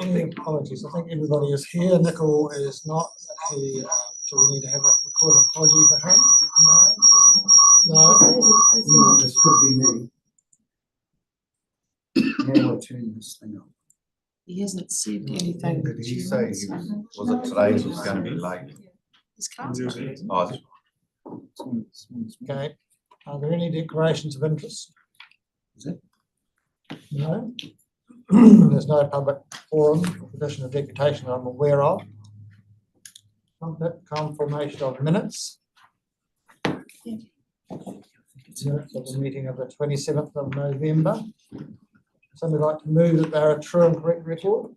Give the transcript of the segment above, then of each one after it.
Any apologies? I think everybody is here. Nickel is not. Do we need to have a recorded apology for him? No. No, this could be me. Now I'll turn this thing up. He hasn't said anything. Did he say was it today was going to be late? His car's not here. Oh, Okay. Are there any declarations of interest? Is it? No. There's no public forum or petition of deputation I'm aware of. Confirmation of minutes. Minutes of the meeting of the 27th of November. Somebody like to move that they're a true and correct record?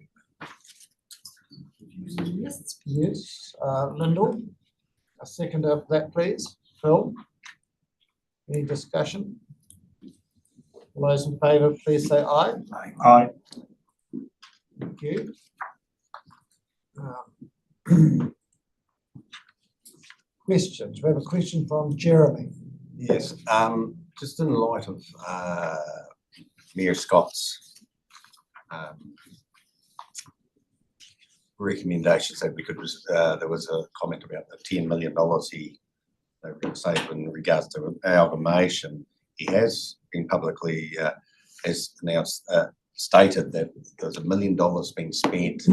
Yes. Yes. Lyndall, a seconder for that, please. Phil, any discussion? All those in favour, please say aye. Aye. Thank you. Questions? We have a question from Jeremy. yes. Just in light of Mayor Scott's recommendations that we could, there was a comment about the $10 million they were going to save in regards to amalgamation. He has been publicly has announced, stated that there's $1 million being spent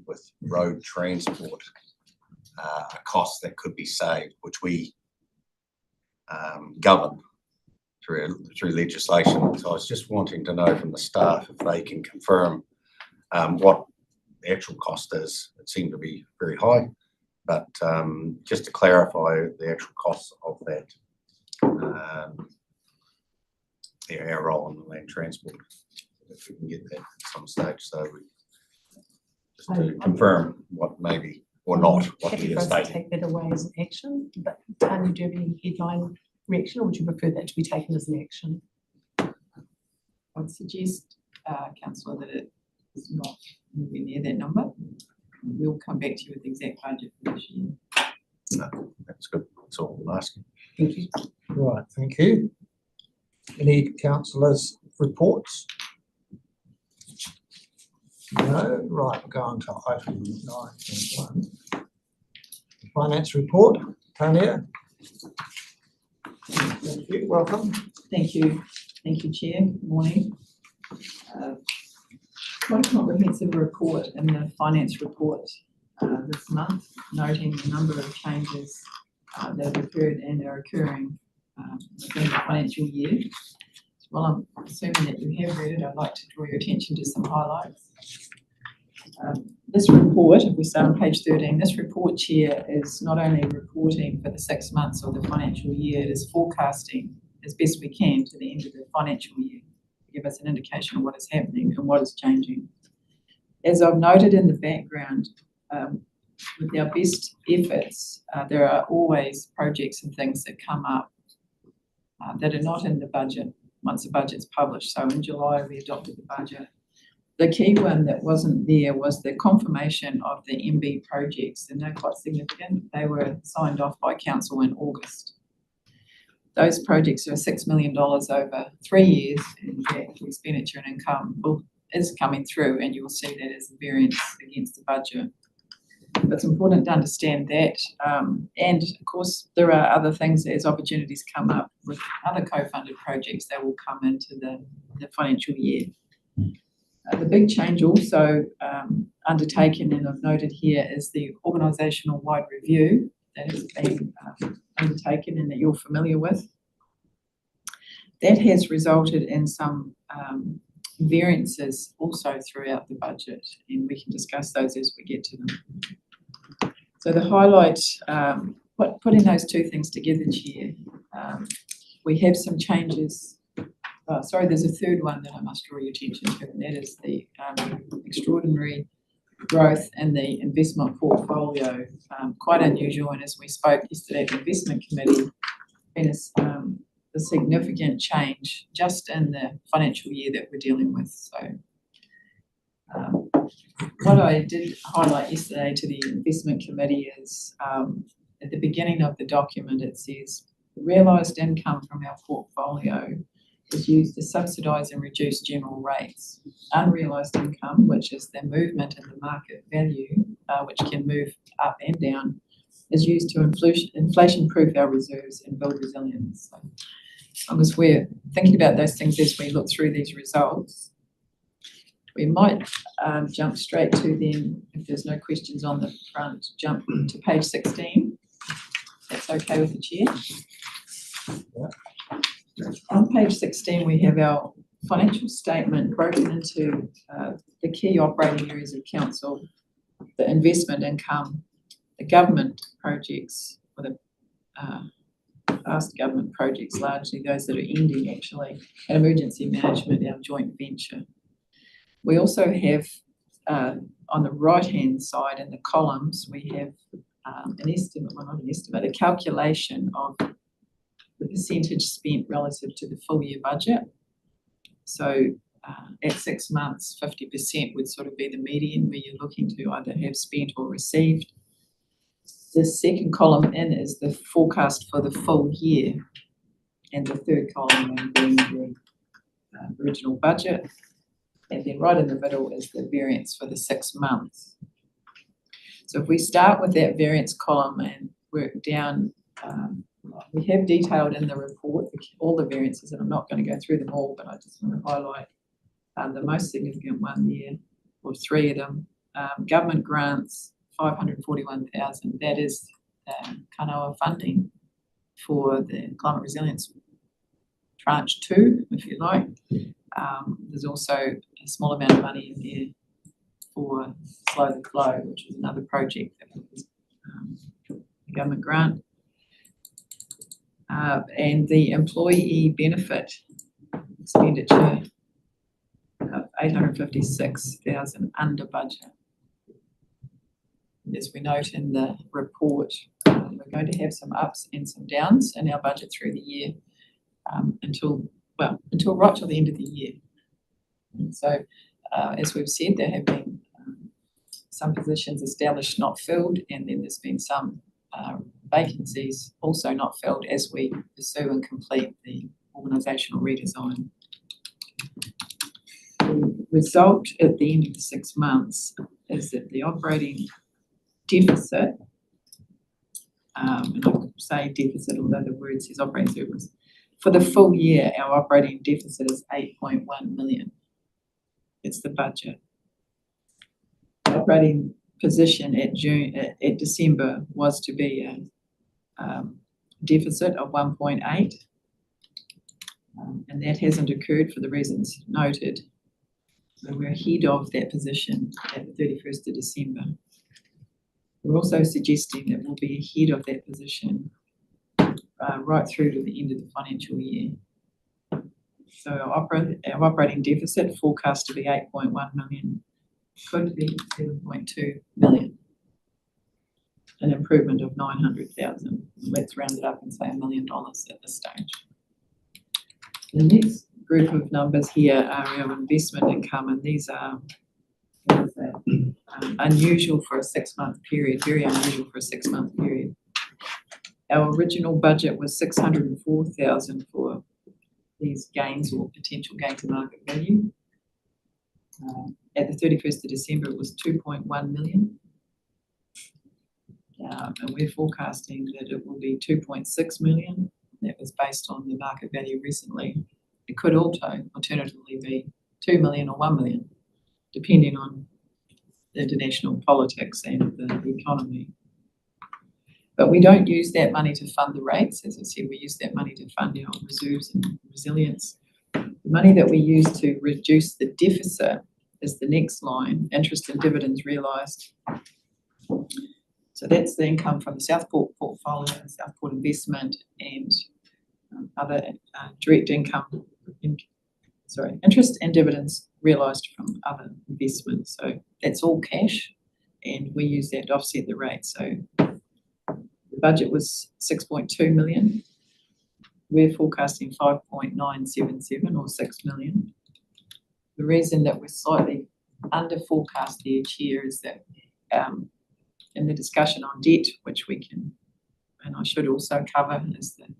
with road transport, a cost that could be saved, which we govern through legislation. So I was just wanting to know from the staff if they can confirm what the actual cost is. It seemed to be very high, but just to clarify the actual costs of that, our role in the land transport, if we can get that at some stage. So we just to confirm what maybe or not what Happy he for is us to stating. take that away as an action, but Tanya, do you have any headline reaction, or would you prefer that to be taken as an action? I'd suggest, councillor, that it is not anywhere near that number. We'll come back to you with the exact budget for this year. No, that's good. That's all I'm asking. Thank you. Right, thank you. Any councillors' reports? No, right, we'll go on to item 9.1. Finance report, Tanya. Thank you, welcome. Thank you, Chair. Good morning. Quite a comprehensive report in the finance report this month, noting the number of changes that have occurred and are occurring within the financial year. Well, I'm assuming that you have read it. I'd like to draw your attention to some highlights. This report, if we start on page 13, this report, Chair, is not only reporting for the 6 months of the financial year, it is forecasting as best we can to the end of the financial year to give us an indication of what is happening and what is changing. As I've noted in the background, with our best efforts, there are always projects and things that come up that are not in the budget once the budget's published. So in July, we adopted the budget. The key one that wasn't there was the confirmation of the MB projects, and they're quite significant. They were signed off by council in August. Those projects are $6 million over 3 years, and the expenditure and income is coming through, and you will see that as a variance against the budget. It's important to understand that, and of course there are other things as opportunities come up with other co-funded projects that will come into the financial year. The big change also undertaken, and I've noted here, is the organisational wide review that has been undertaken and that you're familiar with. That has resulted in some variances also throughout the budget, and we can discuss those as we get to them. So the highlight, putting those two things together, Chair, we have some changes. Sorry, there's a third one that I must draw your attention to, and that is the extraordinary growth in the investment portfolio. Quite unusual, and as we spoke yesterday at the investment committee, been a significant change just in the financial year that we're dealing with. So what I did highlight yesterday to the investment committee is at the beginning of the document it says realised income from our portfolio is used to subsidise and reduce general rates. Unrealised income, which is the movement in the market value, which can move up and down, is used to inflation-proof our reserves and build resilience. So as long as we're thinking about those things as we look through these results, we might jump straight to then, if there's no questions on the front, jump to page 16. That's okay with the chair. On page 16, we have our financial statement broken into the key operating areas of council, the investment income, the government projects, or the past government projects, largely those that are ending actually, and emergency management, our joint venture. We also have on the right-hand side in the columns, we have an estimate, well not an estimate, a calculation of the percentage spent relative to the full year budget. So at 6 months, 50% would sort of be the median where you're looking to either have spent or received. The second column in is the forecast for the full year, and the third column in being the original budget. And then right in the middle is the variance for the 6 months. So if we start with that variance column and work down, we have detailed in the report all the variances, and I'm not going to go through them all, but I just want to highlight the most significant one there, or 3 of them. Government grants, 541,000. That is Kanoa funding for the climate resilience tranche 2, if you like. There's also a small amount of money in there for Slow the Flow, which is another project that was a government grant. And the employee benefit expenditure of 856,000 under budget. As we note in the report, we're going to have some ups and some downs in our budget through the year until right till the end of the year. And so, as we've said, there have been some positions established not filled, and then there's been some vacancies also not filled as we pursue and complete the organisational redesign. The result at the end of the 6 months is that the operating deficit, and I say deficit, although the word says operating surplus, for the full year, our operating deficit is 8.1 million. It's the budget. The operating position at December was to be a deficit of 1.8, and that hasn't occurred for the reasons noted. So we're ahead of that position at the 31st of December. We're also suggesting that we'll be ahead of that position right through to the end of the financial year. So our operating deficit forecast to be 8.1 million, could be 7.2 million, an improvement of 900,000. Let's round it up and say $1 million at this stage. The next group of numbers here are our investment income, and these are unusual for a 6-month period, very unusual for a 6-month period. Our original budget was 604,000 for these gains or potential gains in market value. At the 31st of December, it was 2.1 million. And we're forecasting that it will be 2.6 million. That was based on the market value recently. It could alternatively be 2 million or 1 million, depending on international politics and the economy. But we don't use that money to fund the rates. As I said, we use that money to fund our reserves and resilience. The money that we use to reduce the deficit is the next line, interest and dividends realised. So that's the income from the Southport portfolio, Southport investment, and other direct income, interest and dividends realised from other investments. So that's all cash, and we use that to offset the rate. So the budget was 6.2 million. We're forecasting 5.977 or 6 million. The reason that we're slightly under forecast each year is that in the discussion on debt, which we can, and I should also cover, is that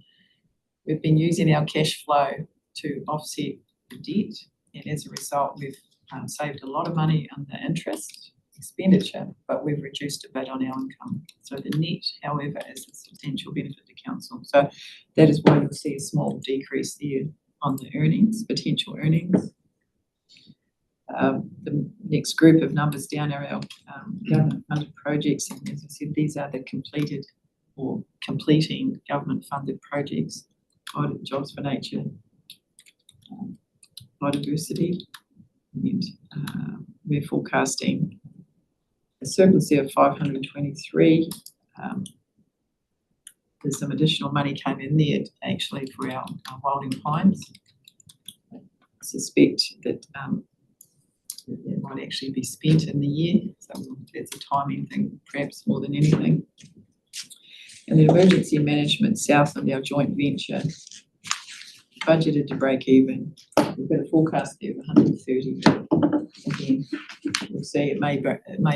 we've been using our cash flow to offset the debt, and as a result, we've saved a lot of money on the interest expenditure, but we've reduced a bit on our income. So the net, however, is a substantial benefit to council. So that is why you'll see a small decrease there on the earnings, potential earnings. The next group of numbers down are our government funded projects, and as I said, these are the completed or completing government funded projects: Jobs for Nature, biodiversity, and we're forecasting a surplus there of 523. There's some additional money came in there actually for our wilding pines. I suspect that it might actually be spent in the year, so that's a timing thing perhaps more than anything. And the emergency management Southland, our joint venture, budgeted to break even. We've got a forecast there of 130. Again, we'll see, it may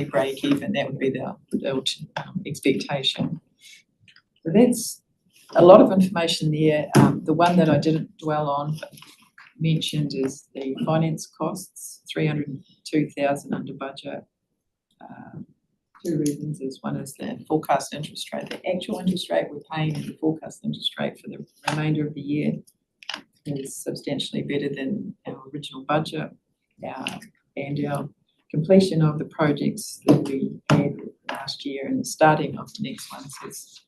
break even. That would be the expectation. So that's a lot of information there. The one that I didn't dwell on but mentioned is the finance costs, 302,000 under budget. Two reasons is one is the forecast interest rate. The actual interest rate we're paying and the forecast interest rate for the remainder of the year is substantially better than our original budget. And our completion of the projects that we had last year and the starting of the next ones has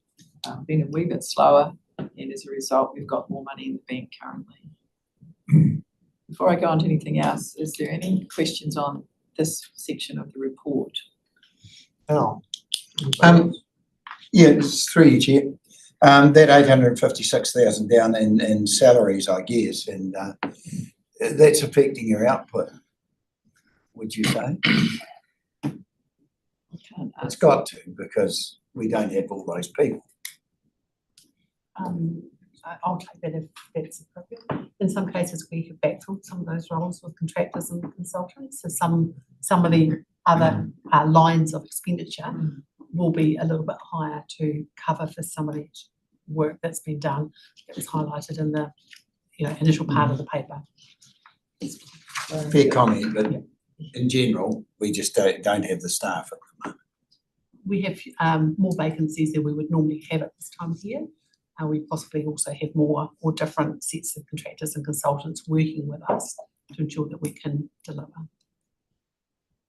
been a wee bit slower, and as a result we've got more money in the bank currently. Before I go on to anything else, is there any questions on this section of the report? Al? Yeah, it's 3 each year. That 856,000 down in salaries, I guess, and that's affecting your output, would you say? I can't It's answer. got to, because we don't have all those people. I'll take that if that's appropriate. In some cases, we have backfilled some of those roles with contractors and consultants. So some of the other lines of expenditure will be a little bit higher to cover for some of the work that's been done. It was highlighted in the initial part of the paper. Fair comment, but in general, we just don't have the staff at the moment. We have more vacancies than we would normally have at this time of year. We possibly also have more or different sets of contractors and consultants working with us to ensure that we can deliver.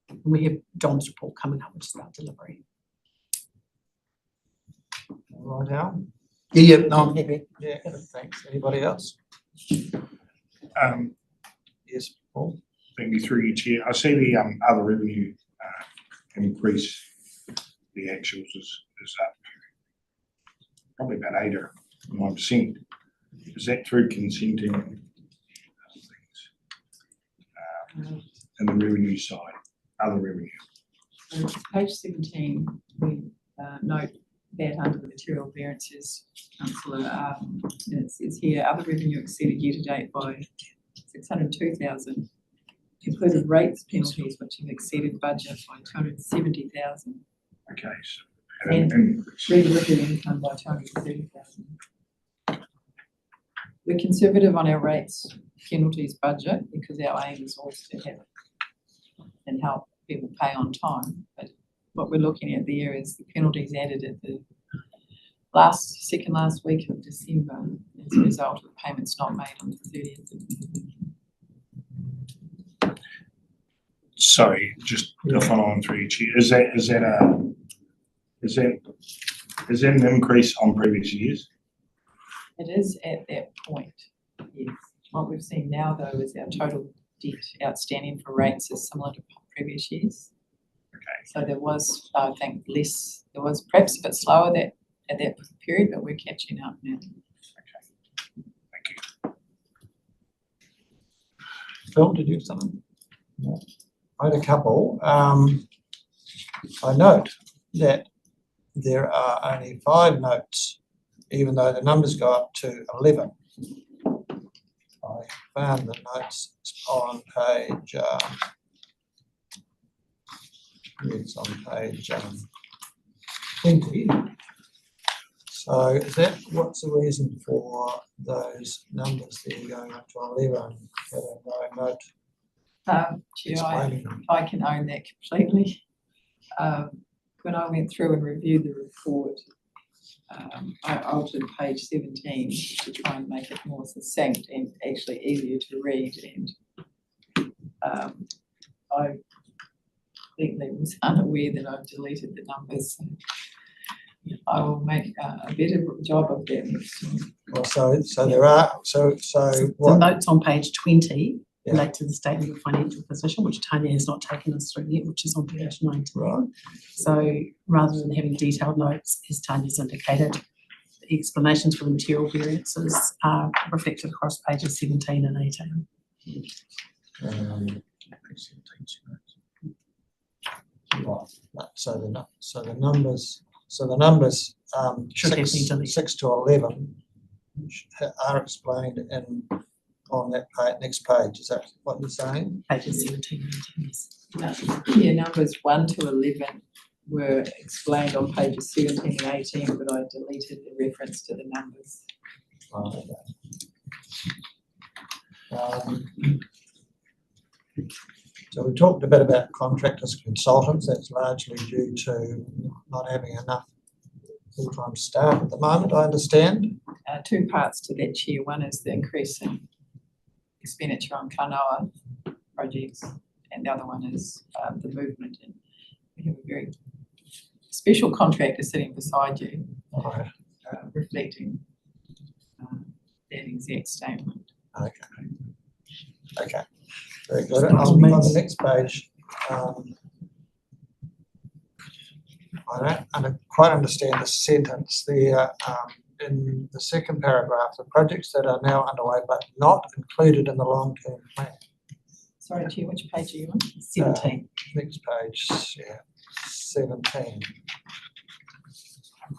And we have Dom's report coming up, which is about delivery. All right, Al? Yeah, no, I'm happy. Yeah, thanks. Anybody else? Yes, Paul? Thank you through your chair. I see the other revenue increase, the actuals is up probably about 8 or 9%. Is that through consenting things and the revenue side, other revenue? So page 17, we note that under the material variances, Councillor, it says here, other revenue exceeded year to date by 602,000, including rates, penalties, which have exceeded budget by 270,000. Okay, so And increase. Regulated income by 230,000. We're conservative on our rates, penalties budget because our aim is always to have and help people pay on time. But what we're looking at there is the penalties added at the second last week of December as a result of payments not made on the 30th. Sorry, just the following through each year. Is that an increase on previous years? It is at that point, yes. What we've seen now though is our total debt outstanding for rates is similar to previous years. Okay. So there was, I think, there was perhaps a bit slower at that period, but we're catching up now. Okay. Thank you. Phil, did you have something? No. I had a couple. I note that there are only 5 notes, even though the numbers go up to 11. I found the notes on page, it's on page 20. So is that, what's the reason for those numbers there going up to 11, having no note Chair, explaining them? I can own that completely. When I went through and reviewed the report, I altered page 17 to try and make it more succinct and actually easier to read, and I think they was unaware that I've deleted the numbers. I will make a better job of that next time. Well, so there are, so The what, notes on page 20 Yeah. relate to the statement of financial position, which Tanya has not taken us through yet, which is on page 19. right, So rather than having detailed notes, as Tanya's indicated, the explanations for the material variances are reflected across pages 17 and 18. right, so the numbers, Should have been six, deleted. 6 to 11 are explained on that next page, is that what you're saying? Pages 17 and 18, yes. Yeah, numbers 1 to 11 were explained on pages 17 and 18, but I deleted the reference to the numbers. Right, so we talked a bit about contractors, consultants, that's largely due to not having enough full-time staff at the moment, I understand. Two parts to that, Chair. One is the increase in expenditure on Kanoa projects, and the other one is the movement. And we have a very special contractor sitting beside you, Right, reflecting that exact statement. okay, very good. On the next page, I don't quite understand the sentence there, in the second paragraph, the projects that are now underway but not included in the long-term plan. Sorry, Chair, which page are you on? 17. Next page, yeah, 17.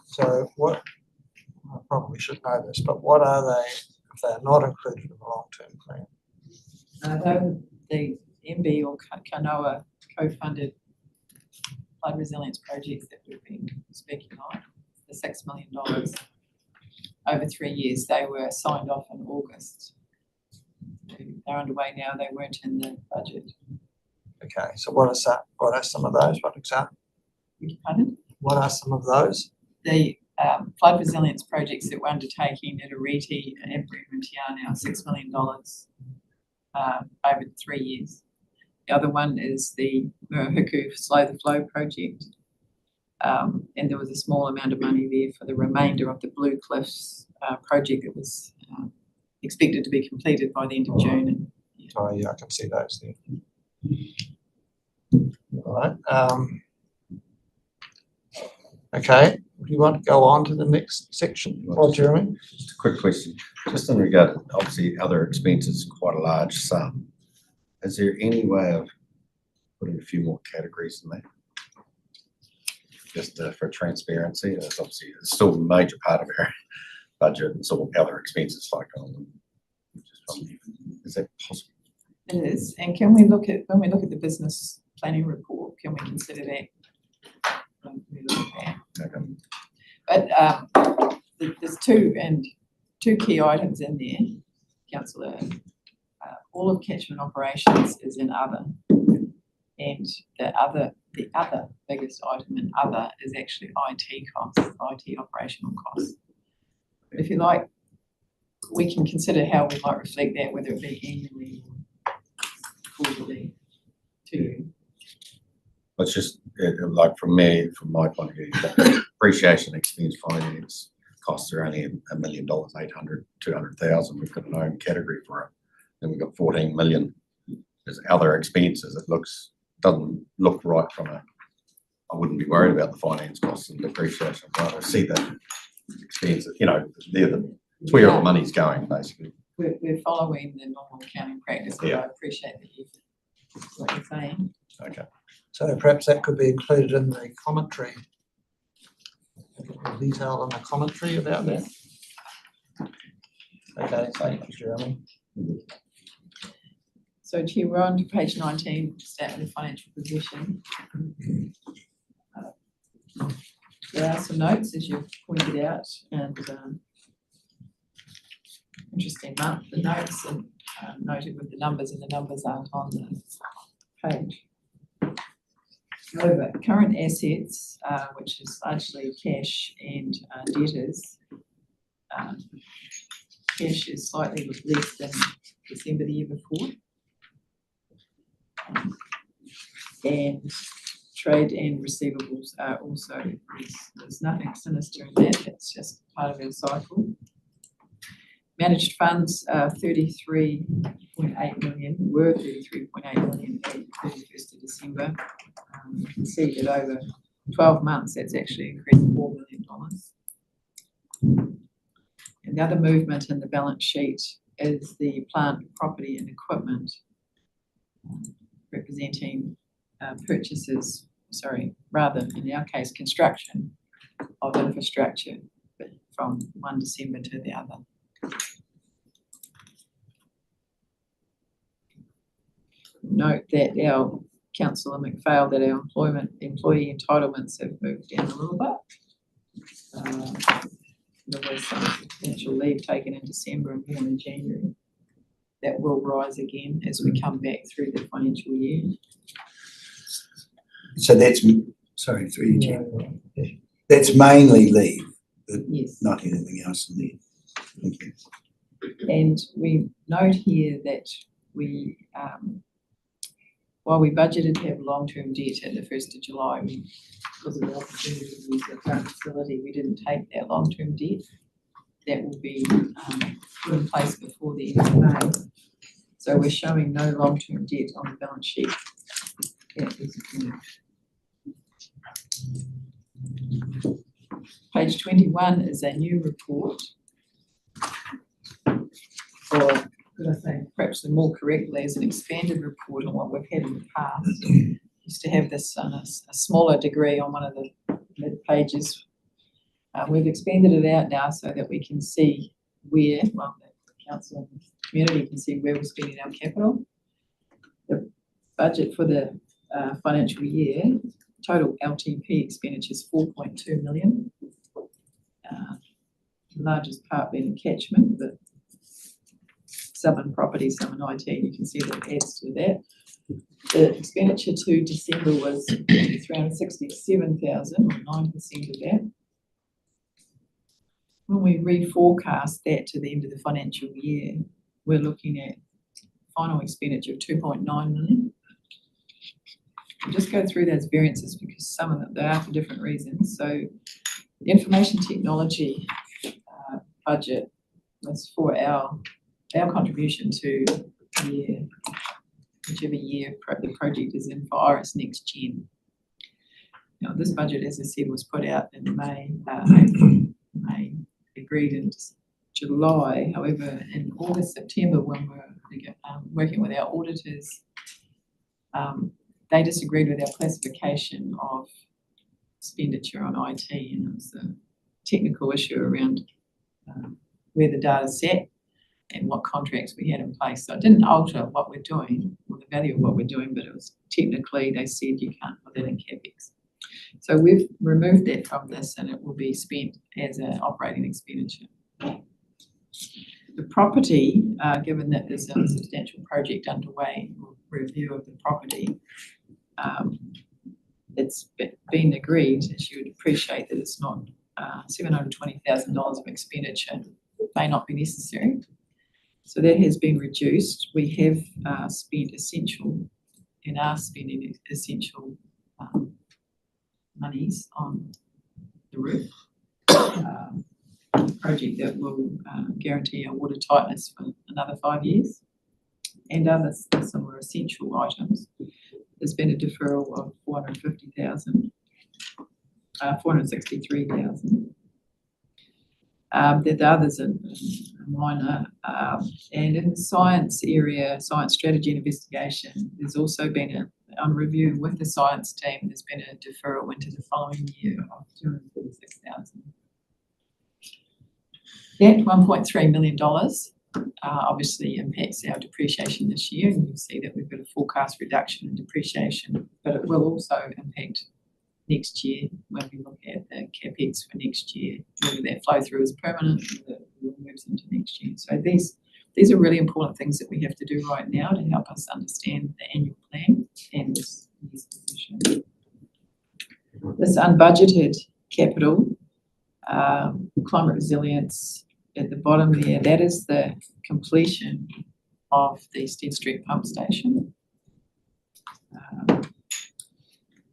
So what, I probably should know this, but what are they if they're not included in the long-term plan? Though the MB or Kanoa co-funded flood resilience projects that we've been speaking on, the $6 million over 3 years, they were signed off in August. They're underway now, they weren't in the budget. Okay, so what are some of those? What example? Pardon? What are some of those? The flood resilience projects that we're undertaking at Ariti and Implementia now, $6 million over 3 years. The other one is the Murahuku Slow the Flow project. And there was a small amount of money there for the remainder of the Blue Cliffs project that was expected to be completed by the end of June. And, yeah. Oh, yeah, I can see those there. All right. Okay, do you want to go on to the next section? Or Jeremy? Just a quick question, just in regard, obviously, other expenses, quite a large sum. Is there any way of putting a few more categories in there? Just for transparency, it's obviously, it's still a major part of our budget and sort of other expenses like is that possible? It is. And can we look at, when we look at the business planning report, can we consider that? When we look at that? Okay. But there's two key items in there, Councillor. All of catchment operations is in other, and the other biggest item in other is actually IT costs, IT operational costs. If you like, we can consider how we might reflect that, whether it be annually or quarterly to you. It's just like from my point of view, depreciation expense finance costs are only $1 million, 200,000. We've got an own category for it. Then we've got 14 million as other expenses. It doesn't look right from I wouldn't be worried about the finance costs and depreciation, but I see the expenses, they're it's where all the money's going, basically. We're following the normal accounting practice, but Yeah. I appreciate what you're saying. Okay. So perhaps that could be included in the commentary. Detail in the commentary about that. Okay, thank you, Jeremy. So Chair, we're on to page 19, statement of financial position. There are some notes, as you've pointed out, and interesting month, the notes, and noted with the numbers, and the numbers aren't on the page. However, current assets, which is largely cash and debtors, cash is slightly less than December the year before. And trade and receivables are also, there's nothing sinister in that, it's just part of our cycle. Managed funds, 33.8 million, were 33.8 million at 31st of December. You can see that over 12 months, that's actually increased $4 million. And the other movement in the balance sheet is the plant, property and equipment, representing purchases, rather in our case, construction of infrastructure from one December to the other. Note that our Councillor McPhail, that our employee entitlements have moved down a little bit. There was some substantial leave taken in December and more in January. That will rise again as we come back through the financial year. So that's, sorry, through you, Chair. That's mainly leave, Yes. not anything else in there. Thank you. And we note here that we, while we budgeted to have long-term debt at the 1st of July, because of the opportunity to use the current facility, we didn't take that long-term debt. That will be put in place before the end of May. So we're showing no long-term debt on the balance sheet at this point. Page 21 is a new report, or could I say, perhaps more correctly, as an expanded report on what we've had in the past. Used to have this on a smaller degree on one of the mid pages. We've expanded it out now so that we can see where, well, the council and the community can see where we're spending our capital. The budget for the financial year, total LTP expenditure is 4.2 million. The largest part being catchment, but some in property, some in IT, you can see that adds to that. The expenditure to December was 367,000, or 9% of that. When we reforecast that to the end of the financial year, we're looking at final expenditure of 2.9 million. I'll just go through those variances because some of them, they are for different reasons. So the information technology budget was for our contribution to the year, whichever year the project is in for Iris Next Gen. Now, this budget, as I said, was put out in May, agreed in July. However, in August, September, when we're working with our auditors, they disagreed with our classification of expenditure on IT, and it was a technical issue around where the data sat and what contracts we had in place. So it didn't alter what we're doing or the value of what we're doing, but it was technically, they said you can't put that in CapEx. So we've removed that from this and it will be spent as an operating expenditure. The property, given that there's a substantial project underway, review of the property, it's been agreed, as you would appreciate, that it's not $720,000 of expenditure may not be necessary. So that has been reduced. We have spent essential and are spending essential monies on the roof. Project that will guarantee our water tightness for another 5 years, and other similar essential items. There's been a deferral of 463,000. The others are minor. And in the science area, science strategy and investigation, there's also been on review with the science team, there's been a deferral into the following year of 246,000. That $1.3 million obviously impacts our depreciation this year, and you see that we've got a forecast reduction in depreciation, but it will also impact next year when we look at the CapEx for next year, whether that flow through is permanent, whether it moves into next year. So these are really important things that we have to do right now to help us understand the annual plan and this year's position. This unbudgeted capital, climate resilience at the bottom there, that is the completion of the Stead Street pump station.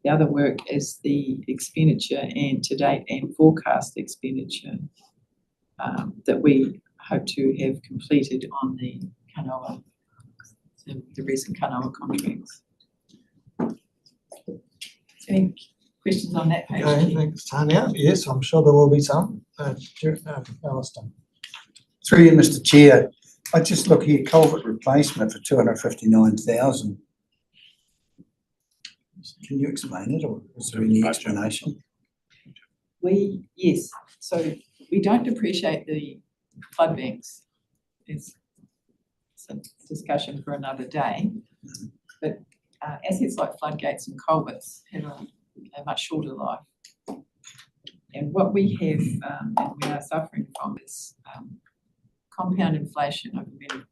The other work is the expenditure and to date and forecast expenditure that we hope to have completed on the Kanoa, the recent Kanoa contracts. Any questions on that page? Okay, thanks, Tanya. Yes, I'm sure there will be some. Alistair. Through you, Mr Chair, I just look here, culvert replacement for 259,000. Can you explain it, or is there any explanation? Yes, so we don't depreciate the flood banks. It's a discussion for another day, but assets like floodgates and culverts have a much shorter life. And what we have, and we are suffering from, is compound inflation over many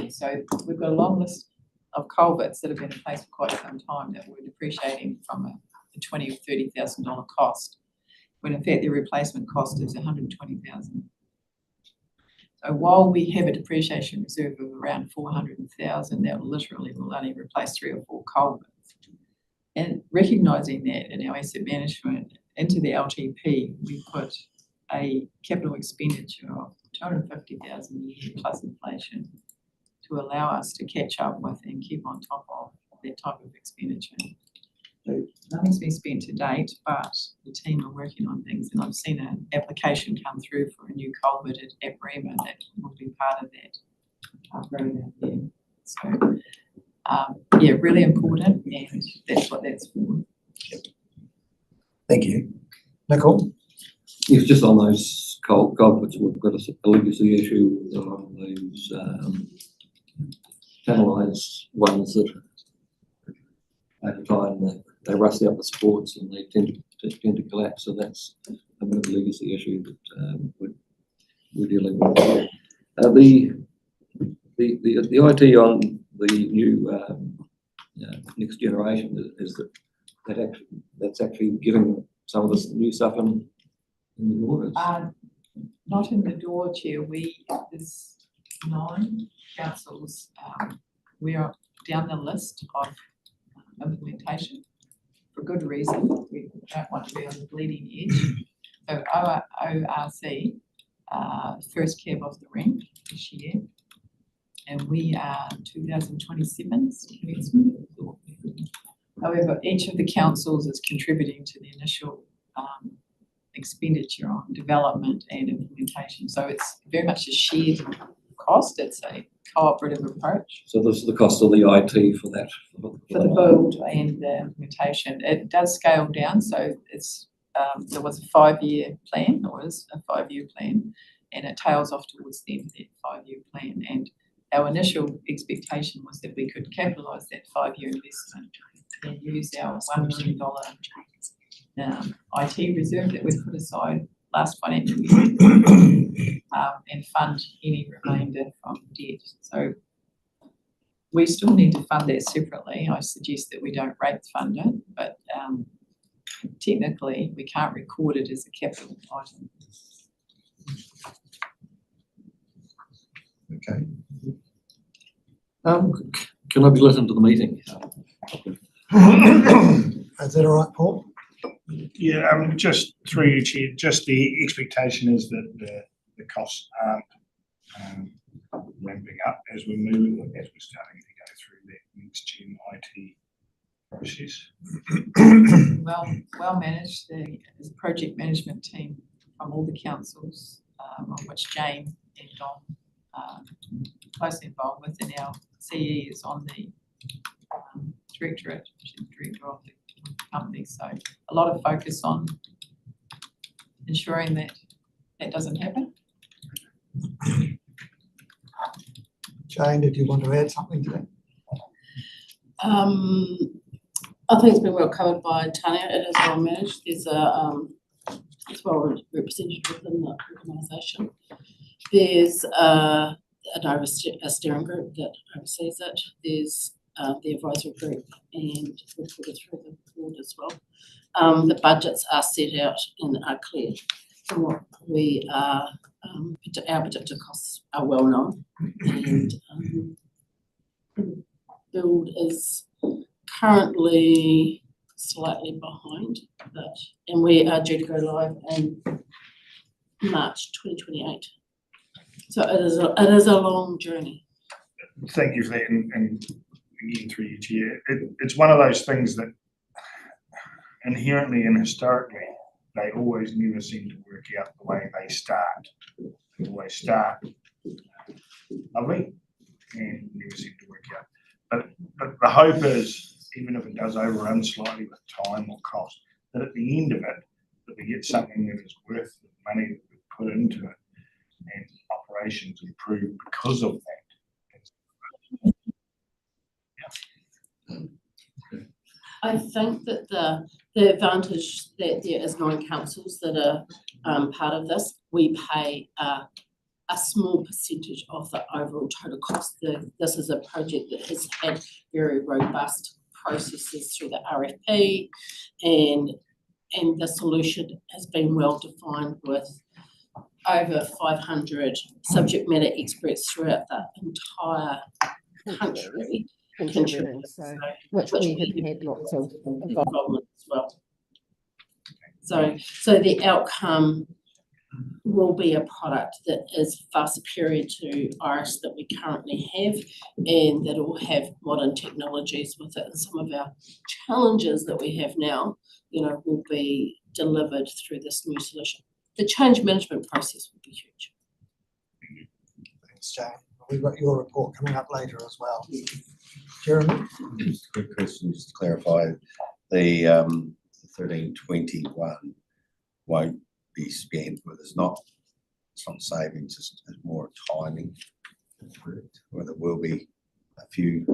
years. So we've got a long list of culverts that have been in place for quite some time that we're depreciating from a $20,000 or $30,000 cost, when in fact their replacement cost is $120,000. So while we have a depreciation reserve of around 400,000, that literally will only replace 3 or 4 culverts. And recognising that in our asset management into the LTP, we put a capital expenditure of 250,000 a year plus inflation to allow us to catch up with and keep on top of that type of expenditure. So nothing's been spent to date, but the team are working on things, and I've seen an application come through for a new culvert at Bremer that will be part of that program there. So yeah, really important, and that's what that's for. Thank you. Nicole? Yes, just on those culverts, we've got a legacy issue on those channelized ones that over time they rust out the supports and they tend to collapse. So that's a bit of a legacy issue that we're dealing with. The IT on the new next generation is that's actually giving some of this new stuff in the doors. Not in the door, Chair. There's 9 councils. We are down the list of implementation for good reason. We don't want to be on the bleeding edge. So ORC, first cab off the rank this year, and we are 2027's commencement. However, each of the councils is contributing to the initial expenditure on development and implementation. So it's very much a shared cost. It's a cooperative approach. So this is the cost of the IT for that. For the build and the implementation. It does scale down, so it's there was a 5-year plan, or is a 5-year plan, and it tails off towards the end of that 5-year plan. And our initial expectation was that we could capitalise that 5-year investment and use our $1 million IT reserve that we put aside last financial year and fund any remainder from debt. So we still need to fund that separately. I suggest that we don't rate fund it, but technically we can't record it as a capital item. Okay. Can I be let into the meeting? Is that all right, Paul? Yeah, just through you, Chair, just the expectation is that the costs aren't ramping up as we're starting to go through that next gen IT process. Well managed. There's a project management team from all the councils, on which Jane and Don are closely involved with, and our CE is on the directorate, which is the director of the company. So a lot of focus on ensuring that that doesn't happen. Jane, did you want to add something to that? I think it's been well covered by Tanya. It is well managed. There's it's well represented within the organisation. There's a steering group that oversees it. There's the advisory group and reported through the board as well. The budgets are set out and are clear. So what we are, our predicted costs are well known, and build is currently slightly behind, and we are due to go live in March 2028. So it is a long journey. Thank you for that, and again through you, Chair. It's one of those things that inherently and historically they always never seem to work out the way they start. They always start lovely and never seem to work out. But the hope is, even if it does overrun slightly with time or cost, that at the end of it, that we get something that is worth the money that we put into it, and operations improve because of that. I think that the advantage that there is 9 councils that are part of this, we pay a small percentage of the overall total cost. This is a project that has had very robust processes through the RFP, and the solution has been well defined with over 500 subject matter experts throughout the entire country contributing, so which we have had lots of involvement as well. So the outcome will be a product that is far superior to Iris that we currently have, and that will have modern technologies with it. And some of our challenges that we have now, will be delivered through this new solution. The change management process will be huge. Thanks, Jane. We've got your report coming up later as well. Jeremy? Quick question, just to clarify, the 1321 won't be spent, but it's not savings, it's more timing. Where there will be a few.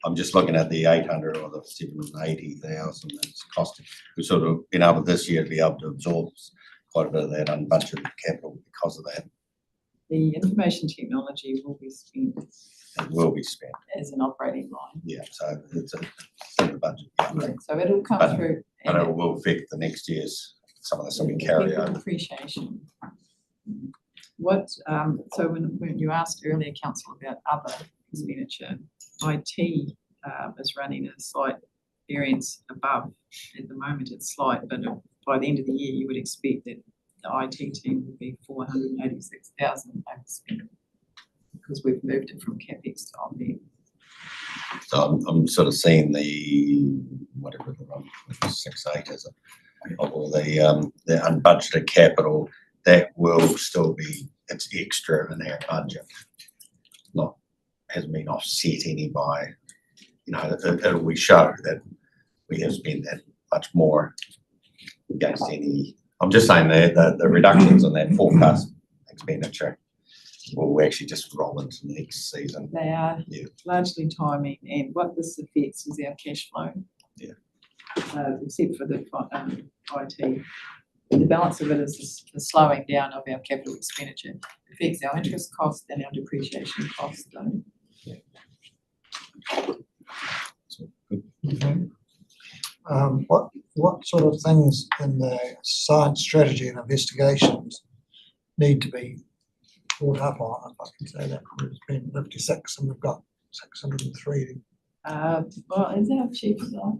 I'm just looking at the 800 or the 780,000 that's costing. We've sort of been able this year to be able to absorb quite a bit of that unbudgeted capital because of that. The information technology will be spent. It will be spent. As an operating line. Yeah, so it's in the budget. Yeah. So it'll come But- through. And it will affect the next year's, some of this will be carry over. Appreciation. What, so when you asked earlier, Council, about other expenditure, IT is running a slight variance above. At the moment it's slight, but by the end of the year you would expect that the IT team will be 486,000 overspent, because we've moved it from CapEx to OpEx. So I'm sort of seeing the, whatever the wrong, 6.8 is it, of all the unbudgeted capital, that will still be, it's extra in our budget. Hasn't been offset any by, we show that we have spent that much more against any. I'm just saying that the reductions in that forecast expenditure will actually just roll into the next season. They are largely timing, and what this affects is our cash flow. Yeah. Except for the IT. The balance of it is the slowing down of our capital expenditure. It affects our interest cost and our depreciation cost though. Okay. What sort of things in the science strategy and investigations need to be brought up on, if I can say that? There's been 56 and we've got 603. Well, is our chief staff?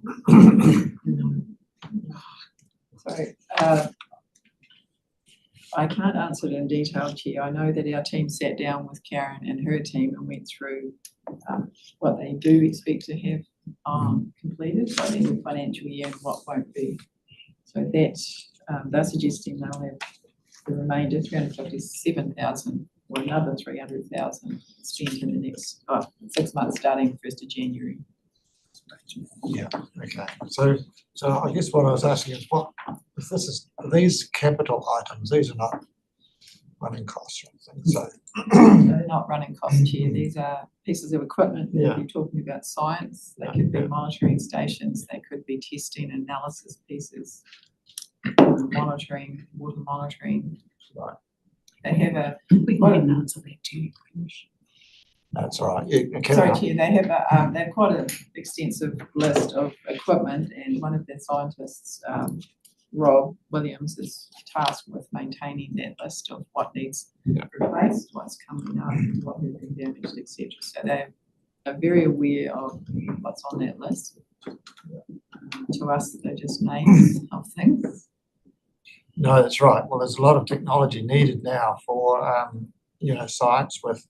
Sorry, I can't answer it in detail, Chair. I know that our team sat down with Karen and her team and went through what they do expect to have completed by the end of the financial year and what won't be. So that they're suggesting they'll have the remainder 357,000 or another 300,000 spent in the next 6 months starting 1st of January. Yeah, okay. So I guess what I was asking is, what if this is these capital items? These are not running costs or anything, so. They're not running costs here. These are pieces of equipment. Yeah. If you're talking about science, they could be monitoring stations, they could be testing analysis pieces, monitoring, water monitoring. Right. They have a, We can answer that to you. That's all right. You carry sorry, on. Chair, they have a, they have quite an extensive list of equipment, and one of their scientists, Rob Williams, is tasked with maintaining that list of what needs replaced, what's coming up, what has been damaged, etc. So they are very aware of what's on that list. To us, they're just names of things. No, that's right. Well, there's a lot of technology needed now for, science, with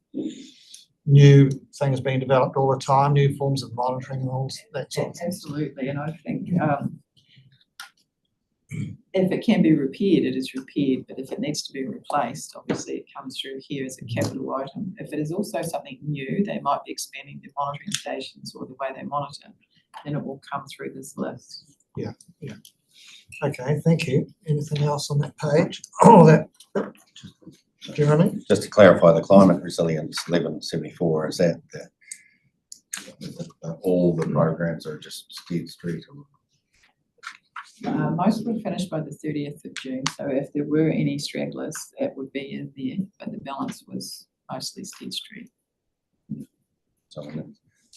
new things being developed all the time, new forms of monitoring and all that sort of thing. Absolutely, and I think if it can be repaired, it is repaired, but if it needs to be replaced, obviously it comes through here as a capital item. If it is also something new, they might be expanding their monitoring stations or the way they monitor, then it will come through this list. Yeah. Okay, thank you. Anything else on that page? Oh, that, Jeremy? Just to clarify, the climate resilience 1174, is that all the programs are just Stead Street? Most were finished by the 30th of June, so if there were any stragglers, that would be in there, but the balance was mostly Stead Street. So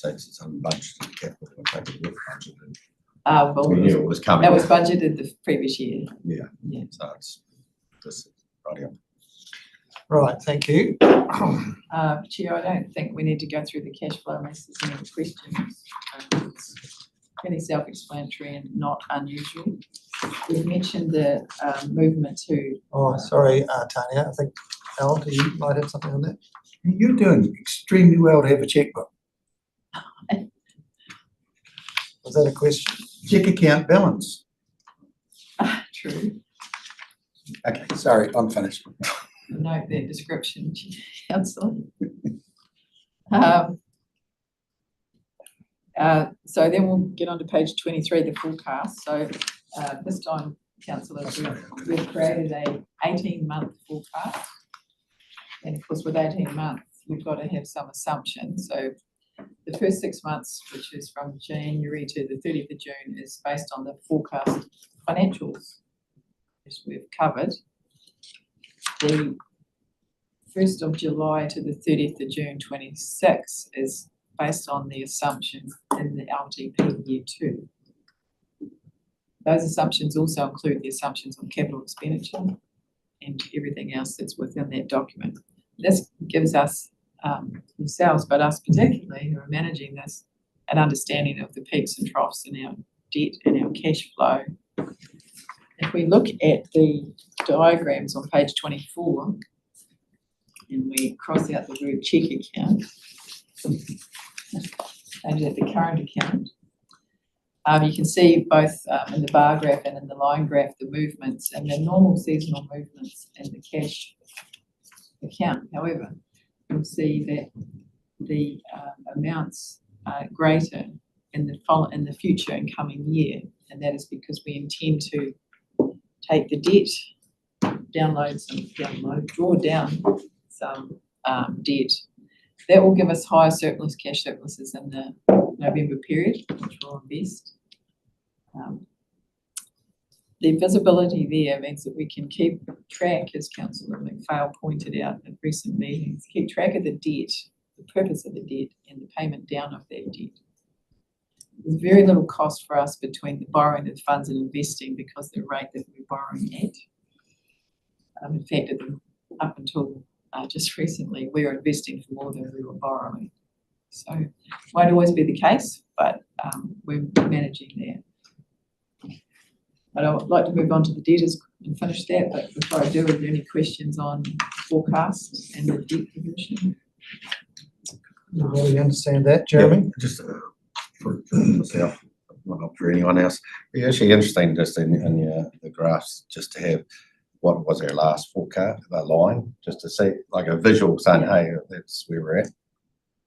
it's unbudgeted capital, in fact, it was budgeted. Well, We knew it was coming. that was budgeted the previous year. Yeah, so it's this, right here. Right, thank you. Chair, I don't think we need to go through the cash flow unless there's any questions. It's fairly self-explanatory and not unusual. We've mentioned the movement to. Oh, sorry, Tanya, I think, Al, you might have something on that? You're doing extremely well to have a checkbook. Was that a question? Check account balance. True. Okay, sorry, I'm finished. Note that description, Councillor. So then we'll get on to page 23, the forecast. So this time, councillors, we've created a 18-month forecast. And of course, with 18 months, you've got to have some assumptions. So the first 6 months, which is from January to the 30th of June, is based on the forecast financials, which we've covered. The 1st of July to the 30th of June 26 is based on the assumptions in the LTP year 2. Those assumptions also include the assumptions on capital expenditure and everything else that's within that document. This gives us, yourselves, but us particularly who are managing this, an understanding of the peaks and troughs in our debt and our cash flow. If we look at the diagrams on page 24, and we cross out the word check account, change that to current account, you can see both in the bar graph and in the line graph the movements and the normal seasonal movements in the cash account. However, you'll see that the amounts are greater in the future and coming year, and that is because we intend to take the debt, draw down some debt. That will give us higher surplus, cash surpluses in the November period, which will invest. The visibility there means that we can keep track, as Councillor McPhail pointed out at recent meetings, keep track of the debt, the purpose of the debt, and the payment down of that debt. There's very little cost for us between the borrowing of funds and investing because the rate that we're borrowing at. In fact, up until just recently, we were investing for more than we were borrowing. So it won't always be the case, but we're managing there. But I would like to move on to the debtors and finish that. But before I do, are there any questions on forecast and the debt position? You really understand that, Jeremy? Yeah, just for myself, not for anyone else. It's actually interesting just in the graphs, just to have what was our last forecast, a line, just to see like a visual saying, hey, that's where we're at.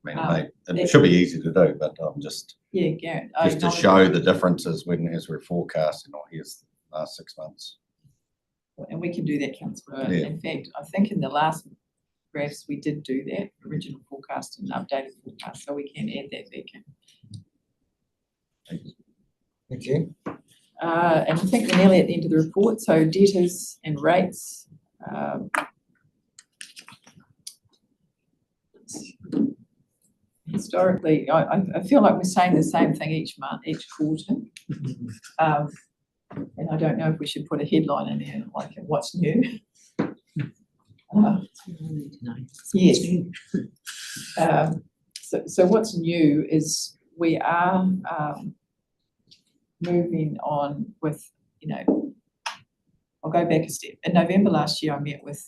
I mean, it should be easy to do, but just Garrett, just to show the differences as we're forecasting. Or here's the last 6 months. And we can do that, councillor. Yeah. In fact, I think in the last graphs, we did do that, original forecast and updated forecast, so we can add that back in. Thank you. And I think we're nearly at the end of the report, so debtors and rates. Historically, I feel like we're saying the same thing each month, each quarter. And I don't know if we should put a headline in there, like what's new. Yes. So what's new is we are moving on with, I'll go back a step. In November last year, I met with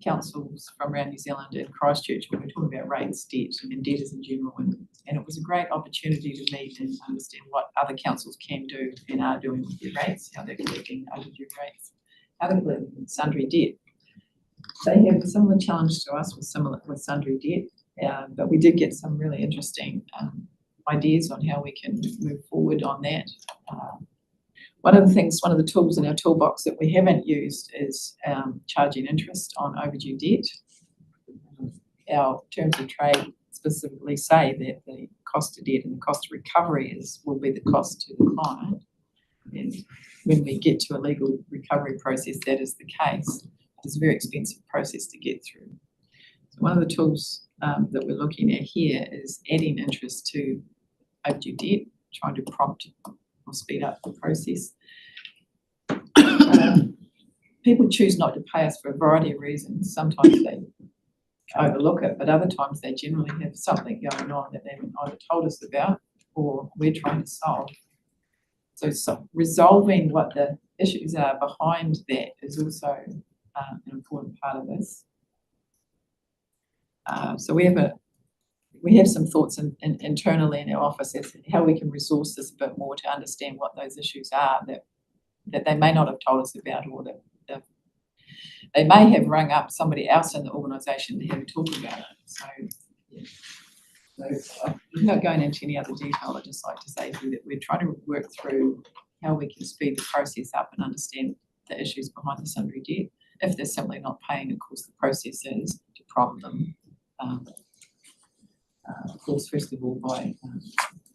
councils from around New Zealand and Christchurch when we were talking about rates, debt and debtors in general. And it was a great opportunity to meet and understand what other councils can do and are doing with their rates, how they're collecting overdue rates, how they're collecting sundry debt. They have a similar challenge to us with sundry debt, but we did get some really interesting ideas on how we can move forward on that. One of the tools in our toolbox that we haven't used is charging interest on overdue debt. Our terms of trade specifically say that the cost of debt and the cost of recovery will be the cost to the client. And when we get to a legal recovery process, that is the case. It's a very expensive process to get through. So one of the tools that we're looking at here is adding interest to overdue debt, trying to prompt or speed up the process. People choose not to pay us for a variety of reasons. Sometimes they overlook it, but other times they generally have something going on that they haven't either told us about or we're trying to solve. So resolving what the issues are behind that is also an important part of this. So we have some thoughts internally in our office as to how we can resource this a bit more to understand what those issues are that they may not have told us about, or that they may have rung up somebody else in the organisation to have a talk about it. So, yeah. So without going into any other detail, I'd just like to say to you that we're trying to work through how we can speed the process up and understand the issues behind the sundry debt. If they're simply not paying, of course, the process is to prompt them. Of course, first of all, by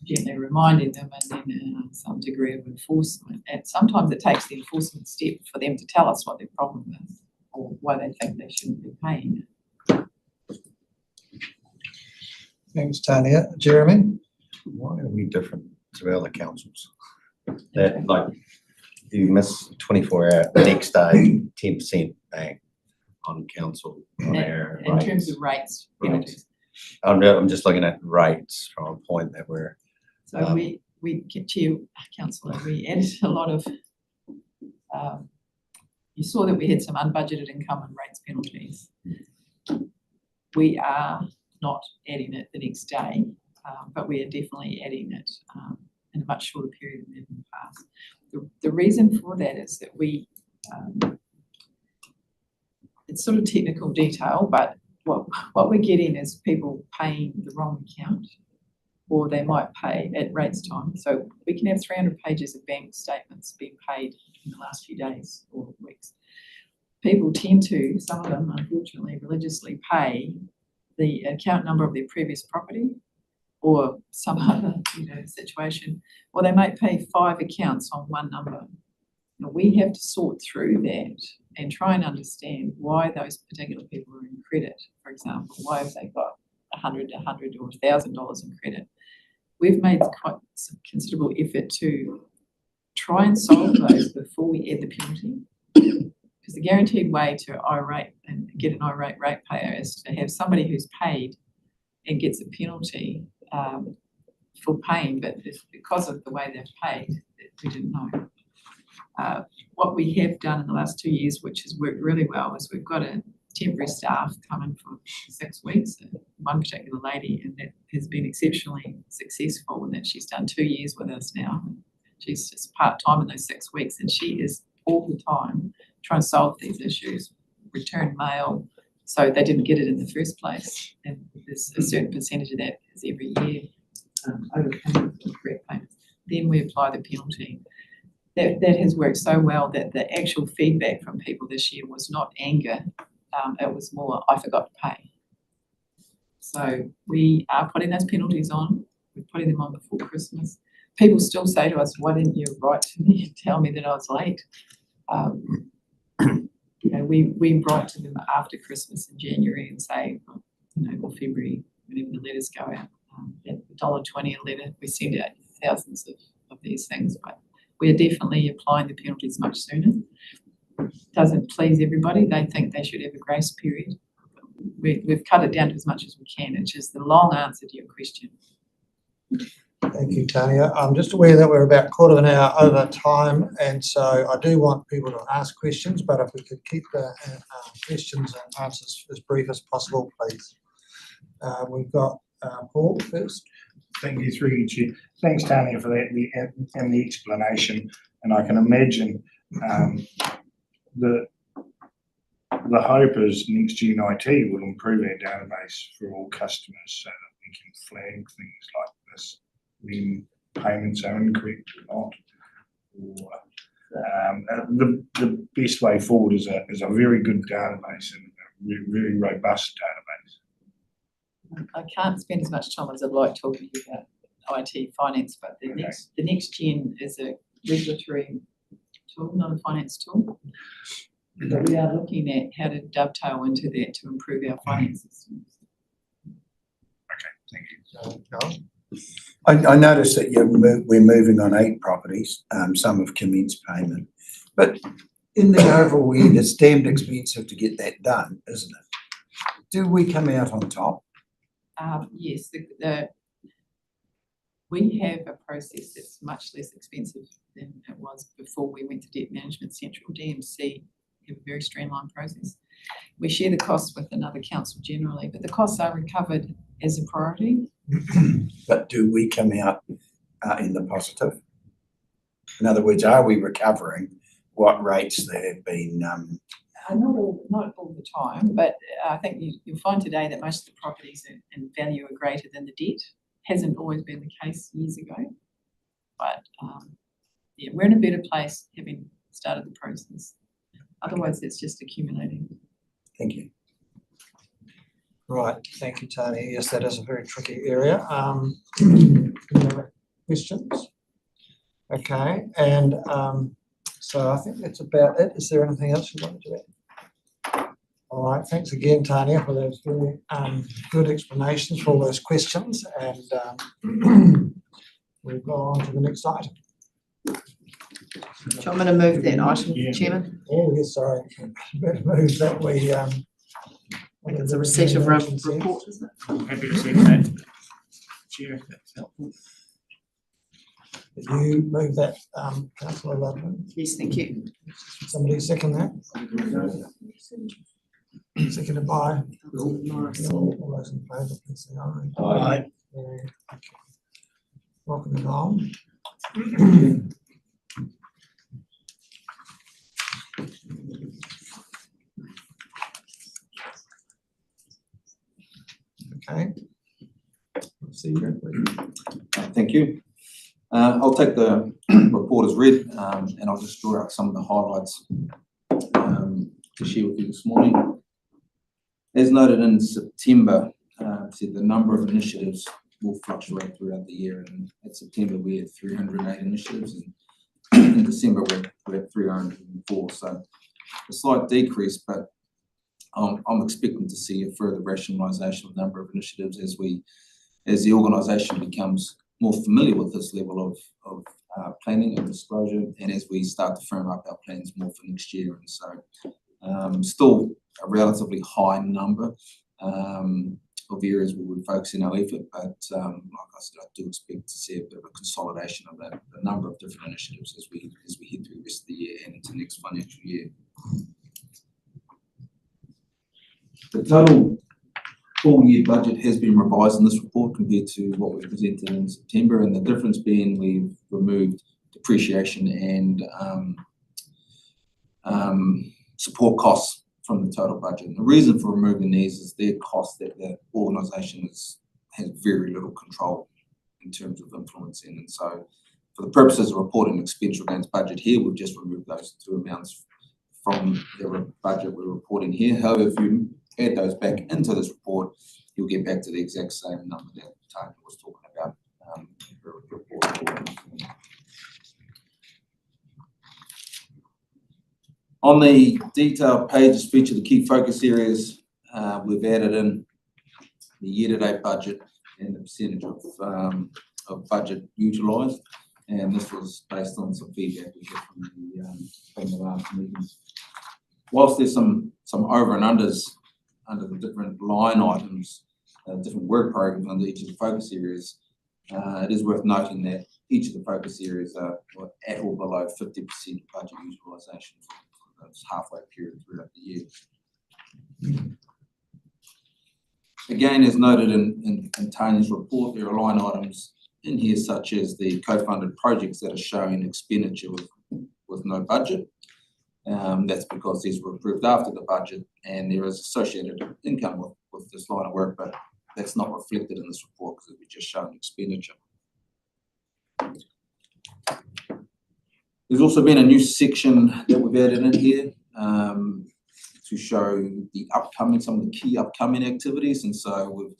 gently reminding them, and then some degree of enforcement. And sometimes it takes the enforcement step for them to tell us what their problem is or why they think they shouldn't be paying it. Thanks, Tania. Jeremy? Why are we different to other councils? That, like, you miss 24 hours, the next day, 10% bang on council on our In terms of rates, penalties. I'm just looking at rates from a point that we're. So we get to you, councillor, we added a lot of, you saw that we had some unbudgeted income and rates penalties. We are not adding it the next day, but we are definitely adding it in a much shorter period than in the past. The reason for that is that we, it's sort of technical detail, but what we're getting is people paying the wrong account, or they might pay at rates time. So we can have 300 pages of bank statements being paid in the last few days or weeks. People tend to, some of them unfortunately, religiously pay the account number of their previous property or some other situation, or they might pay 5 accounts on one number. Now we have to sort through that and try and understand why those particular people are in credit. For example, why have they got $100 or $1,000 in credit? We've made quite some considerable effort to try and solve those before we add the penalty. Because the guaranteed way to irate and get an irate ratepayer is to have somebody who's paid and gets a penalty for paying, but because of the way they've paid, we didn't know. What we have done in the last 2 years, which has worked really well, is we've got a temporary staff coming for 6 weeks, one particular lady, and that has been exceptionally successful in that she's done 2 years with us now. She's just part-time in those 6 weeks, and she is all the time trying to solve these issues, return mail, so they didn't get it in the first place. And there's a certain percentage of that is every year overpayment for correct payments. Then we apply the penalty. that has worked so well that the actual feedback from people this year was not anger. It was more, I forgot to pay. So we are putting those penalties on. We're putting them on before Christmas. People still say to us, why didn't you write to me and tell me that I was late? You know, we write to them after Christmas in January and say, you know, or February, whenever the letters go out, at $1.20 a letter, we send out thousands of these things, but we are definitely applying the penalties much sooner. Doesn't please everybody. They think they should have a grace period. We've cut it down to as much as we can. It's just the long answer to your question. Thank you, Tanya. I'm just aware that we're about quarter of an hour over time, and so I do want people to ask questions, but if we could keep the questions and answers as brief as possible, please. We've got Paul first. Thank you, through you, Chair. Thanks, Tanya, for that and the explanation. And I can imagine the hope is next Gen IT will improve our database for all customers so that we can flag things like this when payments are incorrect or not. Or the best way forward is a very good database and a very robust database. I can't spend as much time as I'd like talking to you about IT finance, but the next gen is a regulatory tool, not a finance tool. But we are looking at how to dovetail into that to improve our finance systems. Okay, thank you. I noticed that we're moving on 8 properties. Some have commenced payment, but in the overall end, it's damned expensive to get that done, isn't it? Do we come out on top? Yes, we have a process that's much less expensive than it was before we went to Debt Management Central. DMC have a very streamlined process. We share the costs with another council generally, but the costs are recovered as a priority. But do we come out in the positive? In other words, are we recovering what rates there have been? Not all the time, but I think you'll find today that most of the properties in value are greater than the debt. Hasn't always been the case years ago, but yeah, we're in a better place having started the process. Otherwise, it's just accumulating. Thank you. Right, thank you, Tony. Yes, that is a very tricky area. Any other questions? Okay, and so I think that's about it. Is there anything else you wanted to add? All right, thanks again, Tanya, for those very good explanations for all those questions, and we'll go on to the next item. Do you want me to move that item, Yeah. Chairman? Oh, yes, sorry. Better move that we. I think it's a receipt of report, isn't it? Happy to see that. Chair, if that's helpful. Did you move that, councillor Ludman? Yes, thank you. Somebody second that? Seconded by? Morris. All those in favour, please say aye. Aye. Yeah. Welcome along. Okay. See you. Thank you. I'll take the report as read, and I'll just draw out some of the highlights to share with you this morning. As noted in September, said the number of initiatives will fluctuate throughout the year, and in September we had 308 initiatives, and in December we had 304, so a slight decrease, but I'm expecting to see a further rationalisation of the number of initiatives as the organisation becomes more familiar with this level of planning and disclosure, and as we start to firm up our plans more for next year. And so still a relatively high number of areas where we're focusing our effort, but like I said, I do expect to see a bit of a consolidation of that, a number of different initiatives as we head through the rest of the year and into next financial year. The total full year budget has been revised in this report compared to what we presented in September, and the difference being we've removed depreciation and support costs from the total budget. And the reason for removing these is they're costs that the organisation has very little control in terms of influencing, and so for the purposes of reporting expenditure against budget here, we've just removed those two amounts from the budget we're reporting here. However, if you add those back into this report, you'll get back to the exact same number that Tanya was talking about. On the detailed pages feature the key focus areas. We've added in the year-to-date budget and the percentage of budget utilised, and this was based on some feedback we got from the last meetings. Whilst there's some over and unders under the different line items, different work programs under each of the focus areas, it is worth noting that each of the focus areas are at or below 50% of budget utilisation for this halfway period throughout the year. Again, as noted in Tanya's report, there are line items in here such as the co-funded projects that are showing expenditure with no budget. That's because these were approved after the budget and there is associated income with this line of work, but that's not reflected in this report because we're just showing expenditure. There's also been a new section that we've added in here to show some of the key upcoming activities, and so we've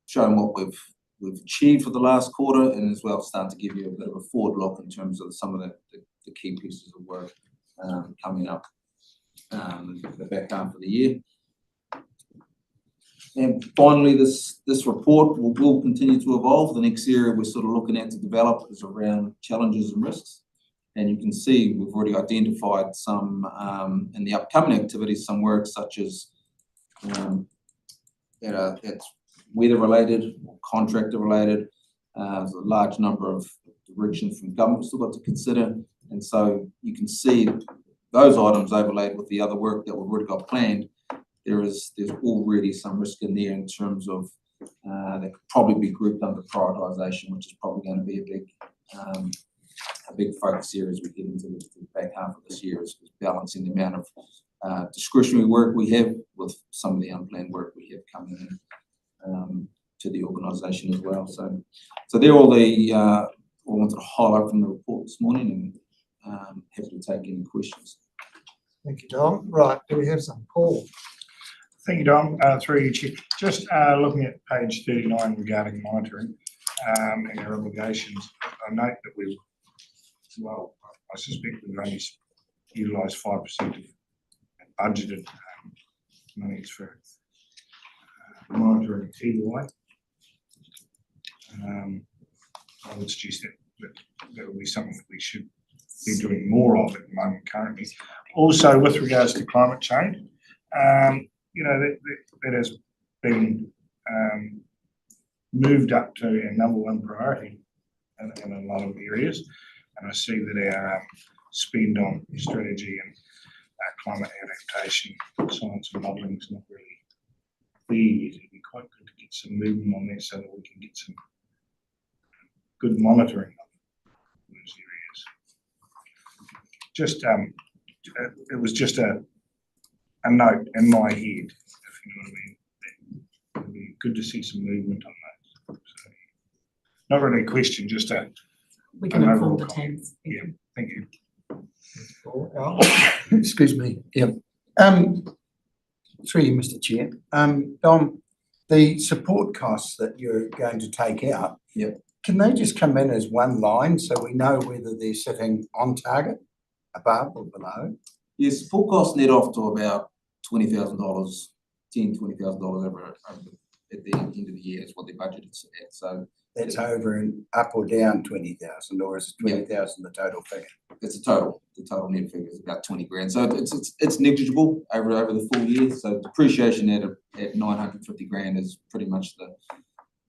shown what we've achieved for the last quarter, and as well starting to give you a bit of a forward look in terms of some of the key pieces of work coming up the back half of the year. And finally, this report will continue to evolve. The next area we're sort of looking at to develop is around challenges and risks. And you can see we've already identified some in the upcoming activities, some work such as that's weather related or contractor related. There's a large number of directions from government still got to consider. And so you can see those items overlaid with the other work that we've already got planned. There's already some risk in there in terms of that could probably be grouped under prioritisation, which is probably going to be a big focus area as we get into the back half of this year, is balancing the amount of discretionary work we have with some of the unplanned work we have coming in to the organisation as well. So they're all the I wanted to highlight from the report this morning, and happy to take any questions. Thank you, Dom. Right, do we have some? Paul? Thank you, Dom. Through you, Chief. Just looking at page 39 regarding monitoring and our obligations, I note that I suspect we've only utilised 5% of budgeted monies for monitoring TY. I would suggest that would be something that we should be doing more of at the moment currently. Also, with regards to climate change, that has been moved up to our #1 priority in a lot of areas, and I see that our spend on strategy and climate adaptation, science and modelling is not really there yet. It'd be quite good to get some movement on that so that we can get some good monitoring of those areas. Just it was just a note in my head, if you know what I mean. It'd be good to see some movement on that. So, not really a question, just We can an inform overall the comment. teams. Yeah, thank you. Paul, Al? Excuse me. Yeah. Through you, Mr. Chair. Dom, the support costs that you're going to take out. Yep. Can they just come in as one line so we know whether they're sitting on target, above or below? Yes, support costs net off to about $20,000, $20,000 over at the end of the year is what their budget is at. So That's over and up or down 20,000, or is it 20,000 the total figure? it's the total net figure is about 20 grand. So it's negligible over the full year. So depreciation at 950 grand is pretty much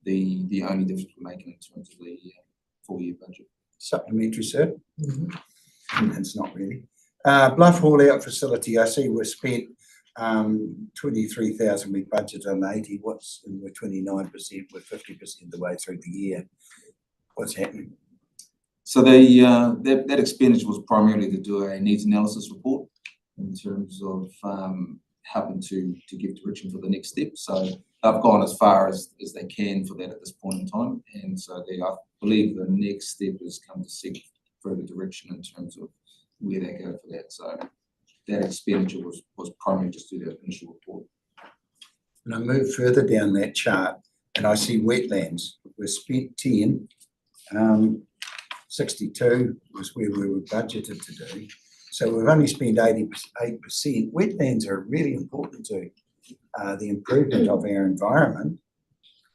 the only difference we're making in terms of the full year budget. Supplementary, sir? It's not really. Bluff haul out facility, I see we're spent 23,000, we budgeted on 80. We're 29%, we're 50% the way through the year. What's happening? So that expenditure was primarily to do a needs analysis report in terms of helping to give direction for the next step. So they've gone as far as they can for that at this point in time. And so I believe the next step is come to seek further direction in terms of where they go for that. So that expenditure was primarily just to the initial report. And I move further down that chart and I see wetlands. We spent 10, 62 was where we were budgeted to do. So we've only spent 88%. Wetlands are really important to the improvement of our environment.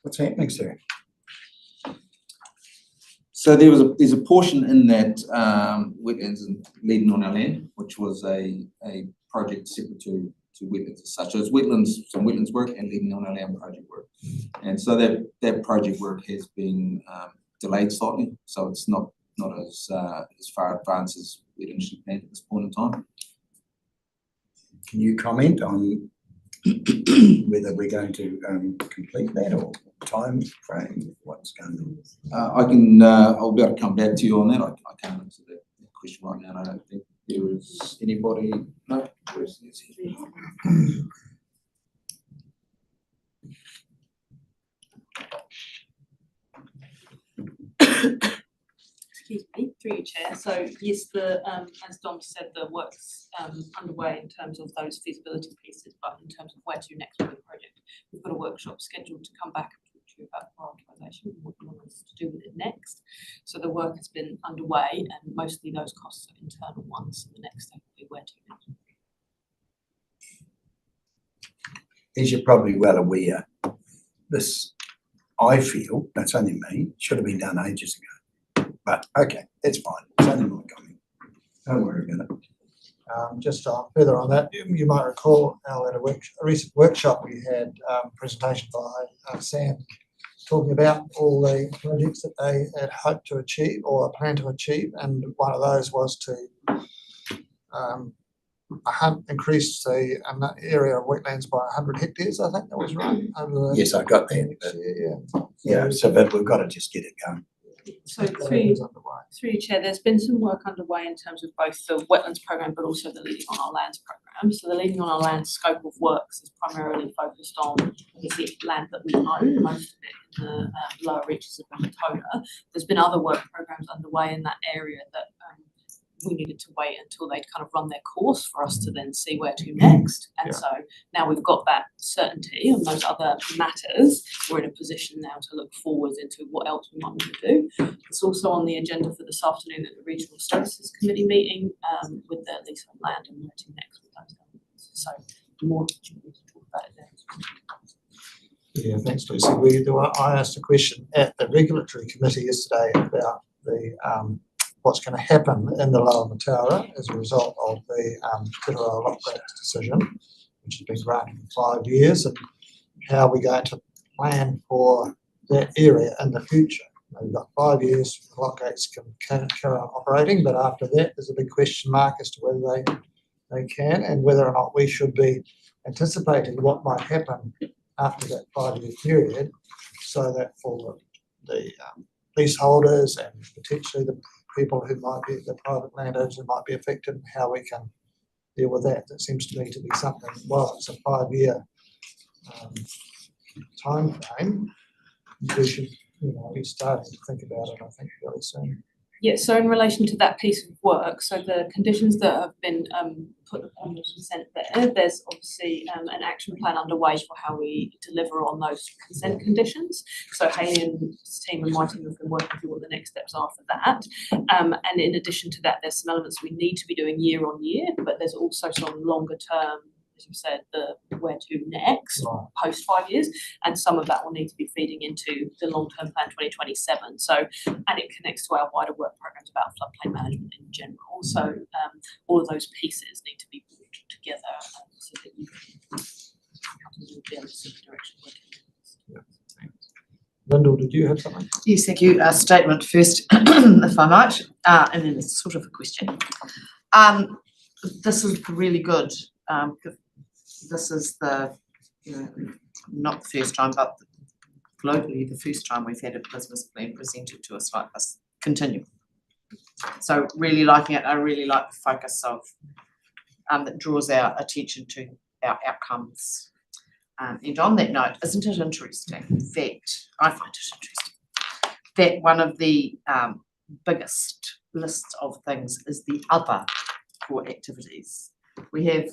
What's happening, sir? So there's a portion in that wetlands and leading on our land, which was a project separate to wetlands as such. So it's wetlands, some wetlands work and leading on our land project work. And so that project work has been delayed slightly. So it's not as far advanced as we'd initially planned at this point in time. Can you comment on whether we're going to complete that or time frame? What's going on? I'll be able to come back to you on that. I can't answer that question right now. I don't think there is anybody. No, where's this? Excuse me, through you, Chair. So yes, as Dom said, the work's underway in terms of those feasibility pieces, but in terms of where to next with the project, we've got a workshop scheduled to come back and talk to you about prioritisation and what we want us to do with it next. So the work has been underway and mostly those costs are internal ones. So the next step will be where to next. As you're probably well aware, this, I feel, that's only me, should have been done ages ago. But okay, it's fine. It's only my comment. Don't worry about it. Just further on that, you might recall, Al, at a recent workshop we had presentation by Sam talking about all the projects that they had hoped to achieve or plan to achieve, and one of those was to increase the area of wetlands by 100 hectares. I think that was right. Yes, I got that. Yeah, so but we've got to just get it going. So through you, Chair, there's been some work underway in terms of both the wetlands program but also the Leading on Our Lands program. So the Leading on Our Lands scope of works is primarily focused on obviously land that we own, most of it in the lower reaches of the Matona. There's been other work programs underway in that area that we needed to wait until they'd kind of run their course for us to then see where to next. And so now we've got that certainty on those other matters, we're in a position now to look forward into what else we might want to do. It's also on the agenda for this afternoon at the Regional Services Committee meeting with the lease on land and where to next with those elements. So more opportunity to talk about it there. Yeah, thanks, Lucy. I asked a question at the Regulatory Committee yesterday about the what's going to happen in the Lower Mataura as a result of the Tiraroa Lockgrass decision, which has been granted for 5 years, and how we're going to plan for that area in the future. We've got 5 years, the lock gates can carry on operating, but after that, there's a big question mark as to whether they can and whether or not we should be anticipating what might happen after that 5-year period, so that for the leaseholders and potentially the people who might be the private landowners who might be affected, and how we can deal with that. That seems to me to be something, well, it's a 5-year time frame. We should, be starting to think about it, I think, really soon. Yeah, so in relation to that piece of work, so the conditions that have been put upon the consent there's obviously an action plan underway for how we deliver on those consent conditions. So Hayley and his team and my team have been working through what the next steps are for that. And in addition to that, there's some elements we need to be doing year on year, but there's also some longer term, as you said, the where to next, post 5 years, and some of that will need to be feeding into the long-term plan 2027. So, and it connects to our wider work programs about floodplain management in general. So, all of those pieces need to be brought together so that you can be able to see the direction we're taking. Lyndall, did you have something? Yes, thank you. A statement first, if I might, and then it's sort of a question. This is really good. This is the, not the first time, but globally the first time we've had a business plan presented to us like this. Continue. So really liking it. I really like the focus of that draws our attention to our outcomes. And on that note, isn't it interesting that, I find it interesting, that one of the biggest lists of things is the other core activities. We have,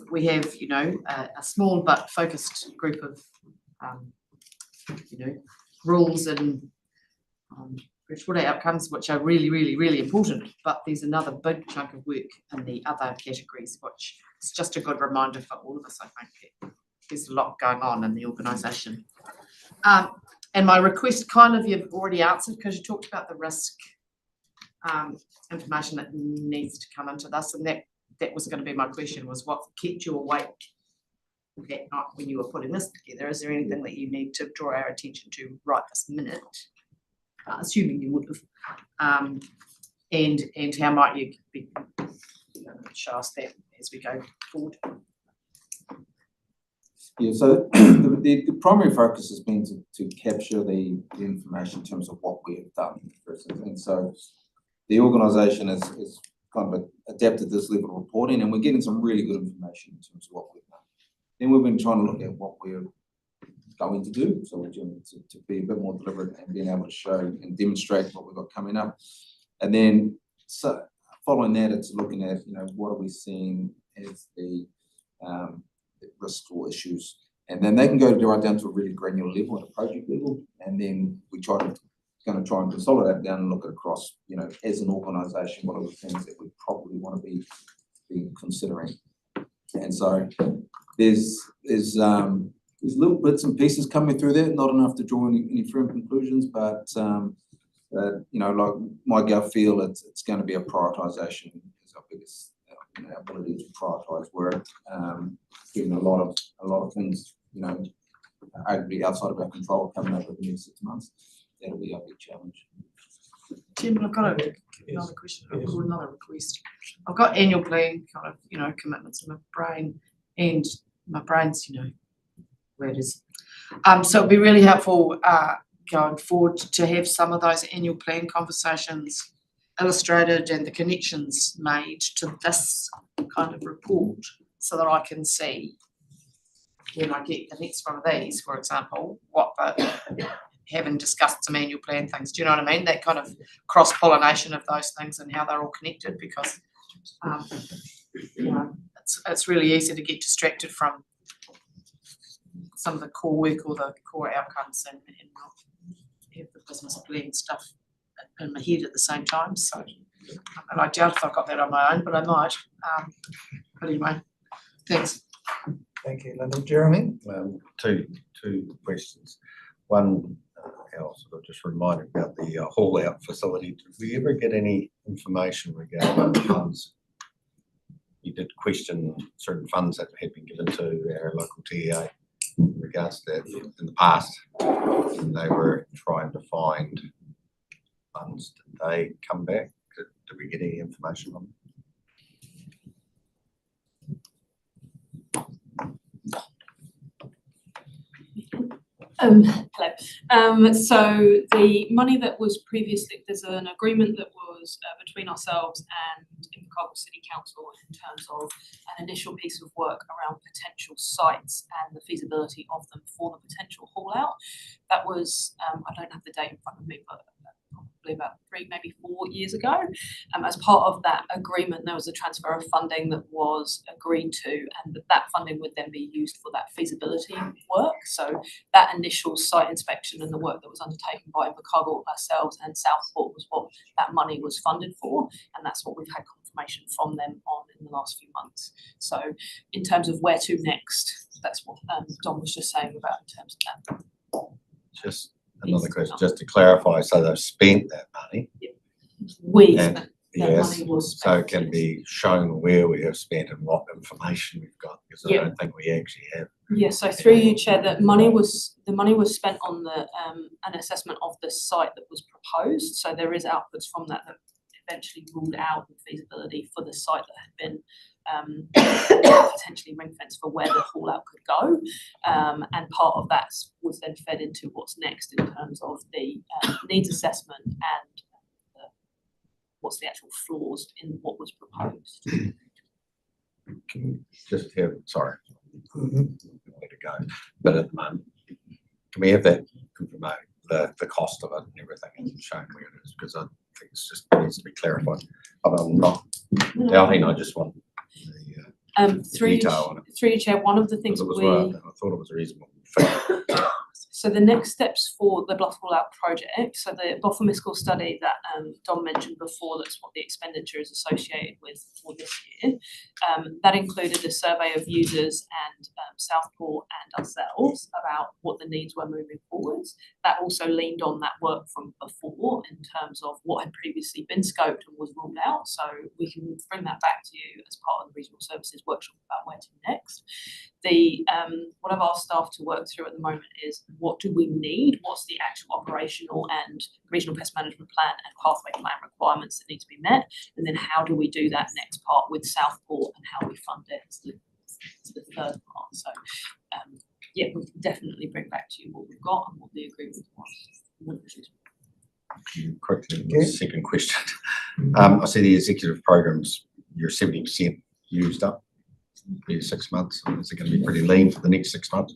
you know, a small but focused group of, you know, rules and freshwater outcomes, which are really, really, really important. But there's another big chunk of work in the other categories, which is just a good reminder for all of us, I think. There's a lot going on in the organisation. And my request kind of you've already answered, because you talked about the risk information that needs to come into this, and that was going to be my question, was what kept you awake that night when you were putting this together? Is there anything that you need to draw our attention to right this minute? Assuming you would have, and how might you be, show us that as we go forward? Yeah, so the primary focus has been to capture the information in terms of what we have done, for instance. And so the organisation has kind of adapted this level of reporting, and we're getting some really good information in terms of what we've done. Then we've been trying to look at what we're going to do, so we're doing to be a bit more deliberate and being able to show and demonstrate what we've got coming up. And then so following that, it's looking at, you know, what are we seeing as the risks or issues, and then they can go right down to a really granular level at a project level, and then we try and consolidate that down and look at across, you know, as an organisation, what are the things that we probably want to be considering. And so there's little bits and pieces coming through there, not enough to draw any firm conclusions, but you know, like my gut feel, it's going to be a prioritisation is our biggest ability to prioritise work, given a lot of things, you know, arguably outside of our control coming over the next 6 months. That'll be our big challenge. Jim, I've got another question, I've got another request. I've got annual plan kind of, you know, commitments in my brain, and my brain's, you know, where it is. So it'd be really helpful going forward to have some of those annual plan conversations illustrated and the connections made to this kind of report, so that I can see when I get the next one of these, for example, what having discussed some annual plan things. Do you know what I mean? That kind of cross-pollination of those things and how they're all connected, because you know, it's really easy to get distracted from some of the core work or the core outcomes and not have the business plan stuff in my head at the same time. So, and I doubt if I've got that on my own, but I might. But anyway, thanks. Thank you, Linda. Jeremy? Two questions. One, I was sort of just reminded about the haul out facility. Did we ever get any information regarding funds? You did question certain funds that had been given to our local TEA in regards to that in the past, and they were trying to find funds. Did they come back? Did we get any information on them? Hello. So the money that was previously, there's an agreement that was between ourselves and Invercargill City Council in terms of an initial piece of work around potential sites and the feasibility of them for the potential haul out. That was, I don't have the date in front of me, but probably about 3, maybe 4 years ago. As part of that agreement, there was a transfer of funding that was agreed to, and that funding would then be used for that feasibility work. So that initial site inspection and the work that was undertaken by Invercargill, ourselves and Southport was what that money was funded for, and that's what we've had confirmation from them on in the last few months. So in terms of where to next, that's what Don was just saying about in terms of that. Just another question, just to clarify, so they've spent that money? We and, spent, yes, that money was so it can be shown where we have spent and what information we've got, because I don't think we actually have. Yeah, so through you, Chair, the money was spent on the an assessment of the site that was proposed. So there is outputs from that that eventually ruled out the feasibility for the site that had been potentially ring fenced for where the haul out could go, and part of that was then fed into what's next in terms of the needs assessment and what's the actual flaws in what was proposed. Can we just have, sorry, Mhm. where to go, but at the moment, can we have that information, the cost of it and everything and showing where it is, because I think it's just needs to be clarified. But I'm not doubting, I just want the Through you, detail on it. through you, Chair, one of the Because things it was we. right, I thought it was a reasonable figure. So the next steps for the Bluff Fallout project, so the buffer fiscal study that Don mentioned before, that's what the expenditure is associated with for this year. That included a survey of users and Southport and ourselves about what the needs were moving forwards. That also leaned on that work from before in terms of what had previously been scoped and was ruled out. So we can bring that back to you as part of the regional services workshop about where to next. One of our staff to work through at the moment is what do we need? What's the actual operational and regional pest management plan and pathway plan requirements that need to be met? And then how do we do that next part with Southport and how we fund it is the third part. So yeah, we can definitely bring back to you what we've got and what the agreement was. Quickly, Okay. second question. I see the executive programs, you're 70% used up. Be 6 months, is it going to be pretty lean for the next 6 months?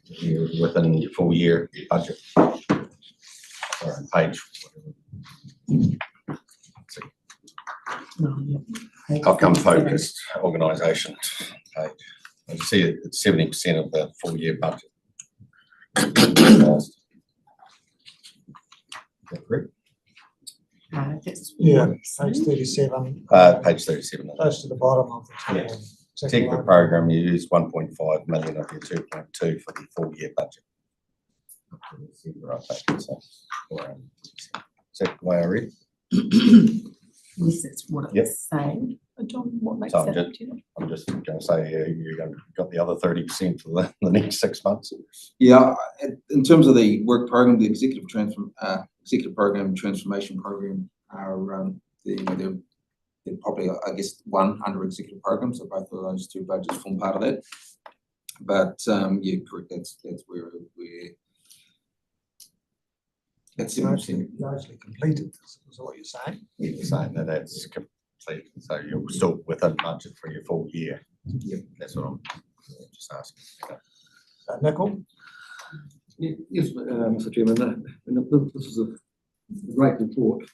You're within your full year budget. Or on page, whatever. Outcome focused organisation page. I see it's 70% of the full year budget. Is that correct? That's Yeah, what page it's- 37. Page 37. Close to the bottom of the Yeah. table. Second Executive line. program, you use 1.5 million of your 2.2 for the full year budget. Right, so, is that the way I read? Yes, that's what Yep. it's saying. But John, what makes So I'm that just- to you? I'm just going to say, you've got the other 30% for the next 6 months. Yeah, in terms of the work program, the executive program, transformation program are, they're probably, I guess, one under executive program, so both of those two budgets form part of that. But, yeah, correct, that's where we're, that's 70%. Largely completed, is what you're saying. You're saying that that's complete, so you're still within budget for your full year. Yep. That's what I'm just asking. Nickel? Yes, Mr. Chairman, this is a great report.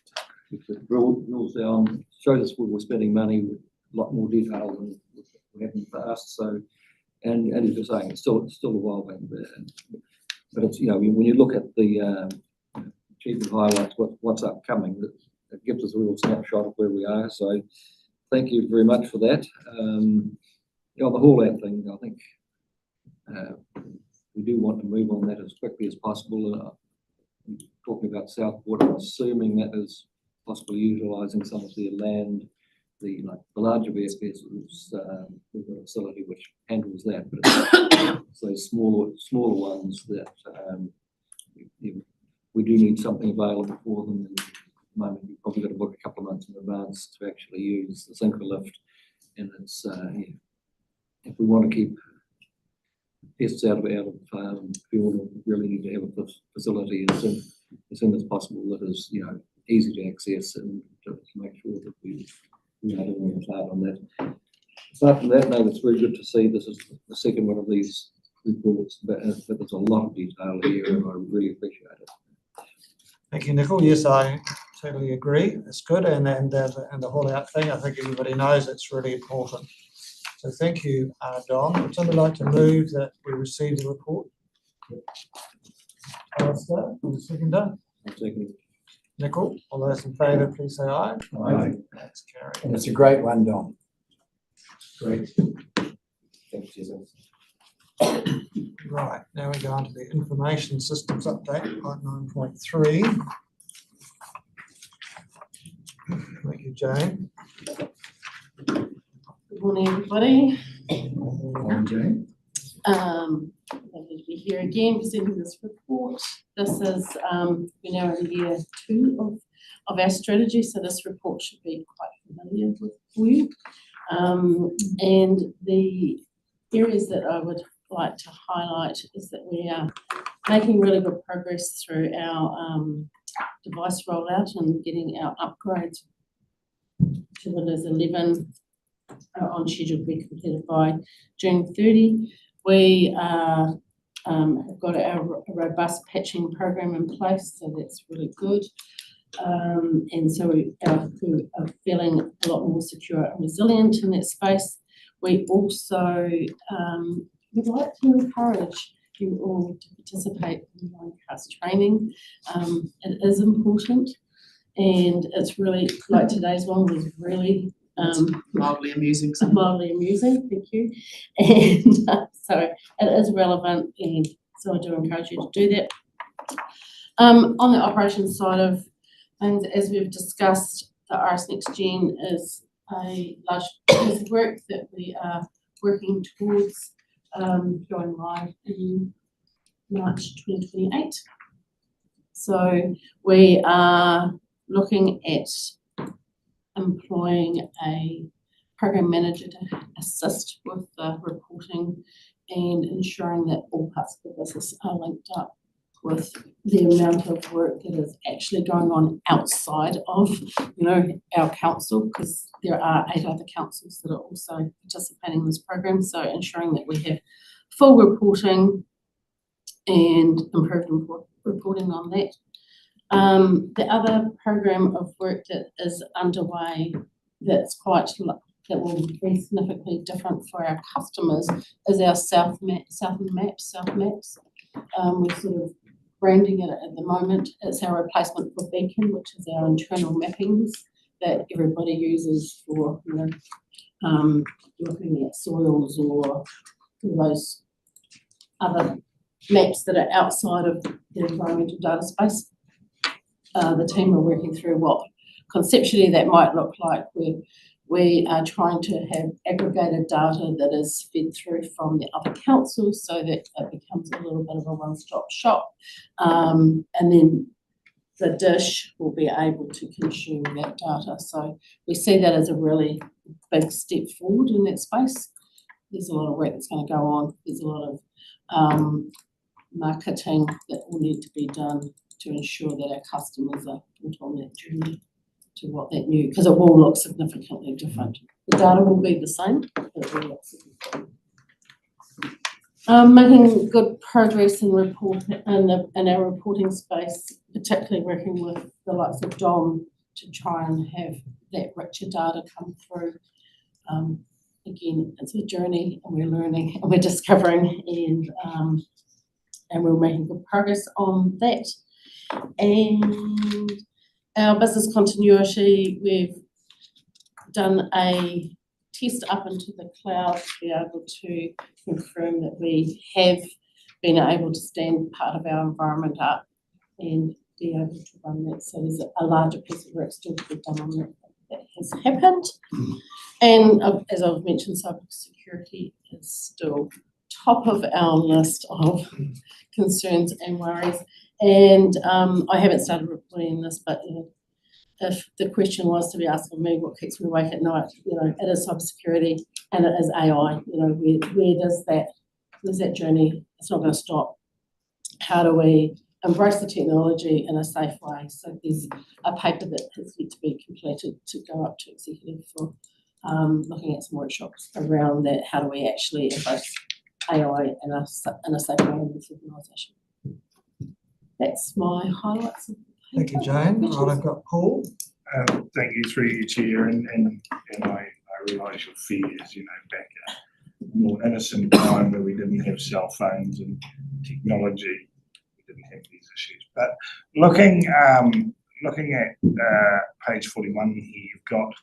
It drills down, shows us where we're spending money with a lot more detail than we have in the past. So, and as you're saying, it's still evolving. But it's, when you look at the achievement highlights, what's upcoming, it gives us a real snapshot of where we are. So, thank you very much for that. On the haul-out thing, I think we do want to move on that as quickly as possible. Talking about Southport, I'm assuming that is possibly utilising some of their land. The larger VSPs, we've got a facility which handles that, but it's those smaller ones that we do need something available for them. And at the moment, we've probably got to book a couple of months in advance to actually use the sinker lift. And it's if we want to keep pests out of we really need to have a facility as soon as possible that is easy to access and to make sure that we are doing our part on that. Aside from that, no, it's very good to see this is the second one of these reports, but there's a lot of detail here and I really appreciate it. Thank you, Nickel. Yes, I totally agree. It's good. And the haul out thing, I think everybody knows it's really important. So thank you, Don. Would somebody like to move that we receive the report? Alistair, seconder. Nickel, all those in favour, please say aye. Aye. That's carried. And it's a great one, Don. Great. Thank you. Right, now we go on to the information systems update, part 9.3. Thank you, Jane. Good morning, everybody. Morning, Jane. Lovely to be here again presenting this report. This is, we're now in year 2 of our strategy, so this report should be quite familiar for you. And the areas that I would like to highlight is that we are making really good progress through our device rollout and getting our upgrades to Windows 11 are on schedule to be completed by June 30. We have got a robust patching program in place, so that's really good. And so we are feeling a lot more secure and resilient in that space. We also would like to encourage you all to participate in Mindcast training. It is important, and it's really, like today's one was really Mildly amusing. mildly amusing, thank you. And so it is relevant, and so I do encourage you to do that. On the operations side of things, as we've discussed, the RS Next Gen is a large piece of work that we are working towards going live in March 2028. So we are looking at employing a program manager to assist with the reporting and ensuring that all parts of the business are linked up with the amount of work that is actually going on outside of, our council, because there are 8 other councils that are also participating in this program. So ensuring that we have full reporting and improved reporting on that. The other program of work that is underway that will be significantly different for our customers is our South Maps. We're sort of branding it at the moment. It's our replacement for Beacon, which is our internal mappings that everybody uses for looking at soils or those other maps that are outside of the environmental data space. The team are working through what conceptually that might look like. We are trying to have aggregated data that is fed through from the other councils so that it becomes a little bit of a one-stop shop. And then the dish will be able to consume that data. So we see that as a really big step forward in that space. There's a lot of work that's going to go on. There's a lot of marketing that will need to be done to ensure that our customers are put on that journey to what that new, because it will look significantly different. The data will be the same, but it will look significant. Making good progress in our reporting space, particularly working with the likes of Dom to try and have that richer data come through. Again, it's a journey, and we're learning and we're discovering, and we're making good progress on that. And our business continuity, we've done a test up into the cloud to be able to confirm that we have been able to stand part of our environment up and be able to run that. So there's a larger piece of work still to be done on that. That has happened. And as I've mentioned, cybersecurity is still top of our list of concerns and worries. And I haven't started reporting this, but if the question was to be asked of me, what keeps me awake at night, it is cybersecurity and it is AI. Where's that journey? It's not going to stop. How do we embrace the technology in a safe way? So there's a paper that has yet to be completed to go up to executive for looking at some workshops around that. How do we actually embrace AI in a safe way in this organisation? That's my highlights. Thank you, Jane. Right, I've got Paul. Thank you through you, Chair, and I realise your fears, back at a more innocent time where we didn't have cell phones and technology, we didn't have these issues. But looking at page 41 here, you've got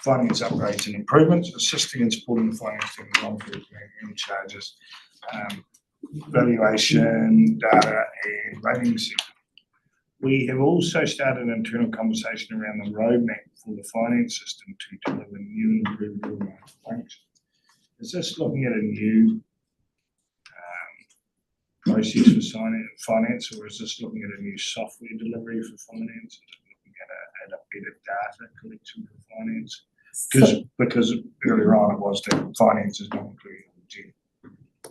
finance upgrades and improvements, assisting and supporting the finance team with long-term and charges, valuation, data and rating system. We have also started an internal conversation around the roadmap for the finance system to deliver new and improved organised functions. Is this looking at a new process for finance, or is this looking at a new software delivery for finance? Is it looking at a better data collection for finance? Because earlier on it was that finance is not included in the gen.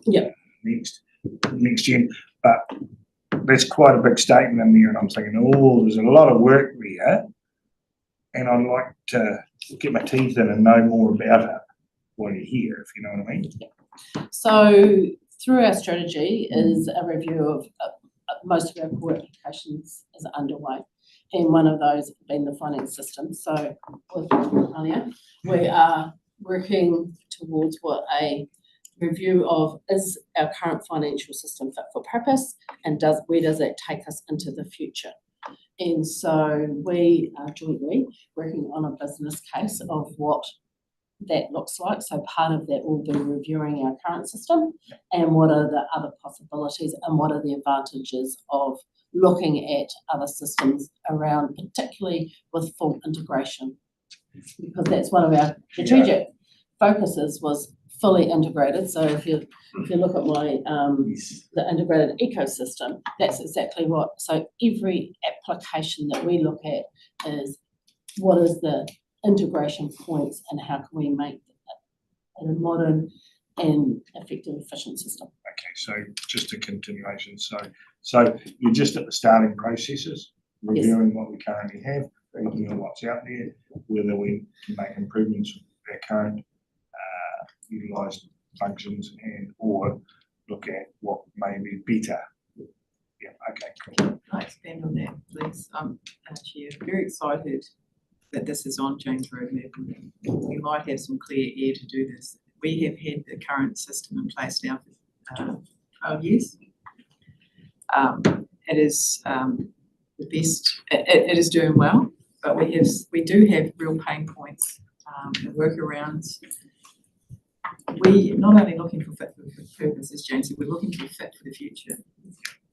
Yeah. Next gen, but there's quite a big statement in there, and I'm thinking, there's a lot of work there, and I'd like to get my teeth in and know more about it while you're here, if you know what I mean. So through our strategy is a review of most of our core applications is underway. And one of those being the finance system. So with Alia, we are working towards what a review of is our current financial system fit for purpose, and where does it take us into the future? And so we are jointly working on a business case of what that looks like. So part of that will be reviewing our current system and what are the other possibilities and what are the advantages of looking at other systems around, particularly with full integration. Because that's one of our strategic focuses was fully integrated. So if you look at my the integrated ecosystem, that's exactly what. So every application that we look at is what is the integration points and how can we make it a modern and effective, efficient system. Okay, so just a continuation. So you're just at the starting processes, reviewing what we currently have, looking at what's out there, whether we can make improvements with our current utilised functions and or look at what may be better. Yeah, okay, cool. Can I expand on that, please? Chair, very excited that this is on James Roadmap. We might have some clear air to do this. We have had the current system in place now for 12 years. It is the best. It is doing well, but we do have real pain points and workarounds. We not only looking for fit for purpose, as James said, we're looking for fit for the future.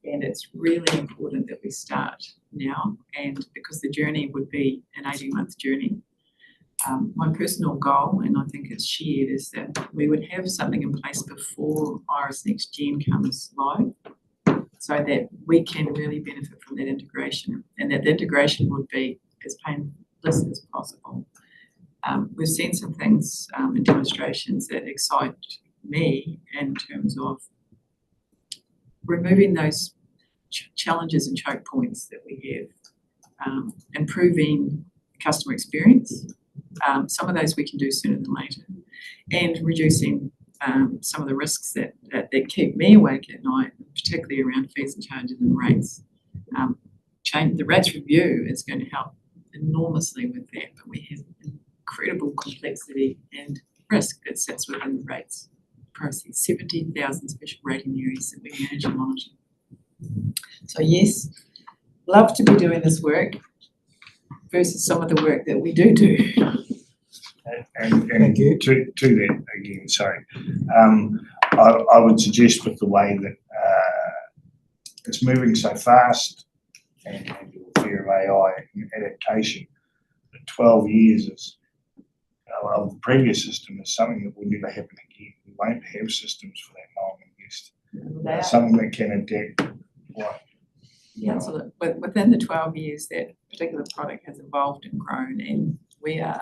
And it's really important that we start now, and because the journey would be an 18-month journey. My personal goal, and I think it's shared, is that we would have something in place before Iress Next Gen comes live, so that we can really benefit from that integration, and that the integration would be as painless as possible. We've seen some things in demonstrations that excite me in terms of removing those challenges and choke points that we have, improving customer experience. Some of those we can do sooner than later, and reducing some of the risks that keep me awake at night, particularly around fees and charges and rates. The rates review is going to help enormously with that, but we have incredible complexity and risk that sits within the rates process. 70,000 special rating areas that we manage and monitor. So yes, love to be doing this work versus some of the work that we do. And to that again, sorry, I would suggest with the way that it's moving so fast and the fear of AI and adaptation, that 12 years is of the previous system is something that will never happen again. We won't have systems for that long at least. Something that can adapt. Yeah, so within the 12 years, that particular product has evolved and grown, and we're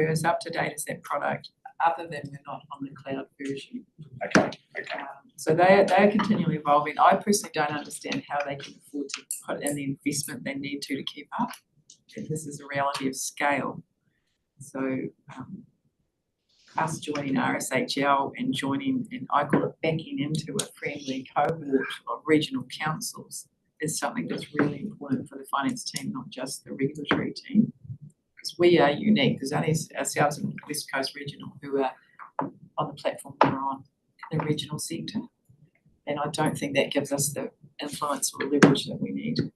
as up to date as that product, other than we're not on the cloud version. Okay. So they are continually evolving. I personally don't understand how they can afford to put in the investment they need to keep up. And this is a reality of scale. So us joining RSHL and joining, and I call it backing into a friendly cohort of regional councils, is something that's really important for the finance team, not just the regulatory team. Because we are unique. There's only ourselves in West Coast Regional who are on the platform we're on in the regional sector. And I don't think that gives us the influence or leverage that we need.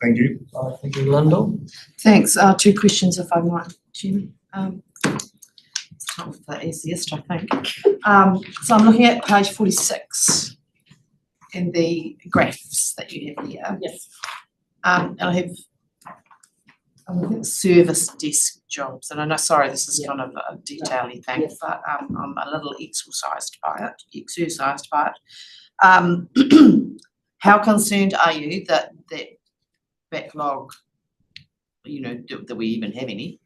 Thank you. Thank you, Lyndall. Thanks. Two questions, if I might, Jim. It's time for the easiest, I think. So I'm looking at page 46 in the graphs that you have here. Yes. And I'm looking at service desk jobs, and I know, sorry, this is kind of a detail-y thing, Yes. but I'm a little exercised by it. How concerned are you that backlog, that we even have any,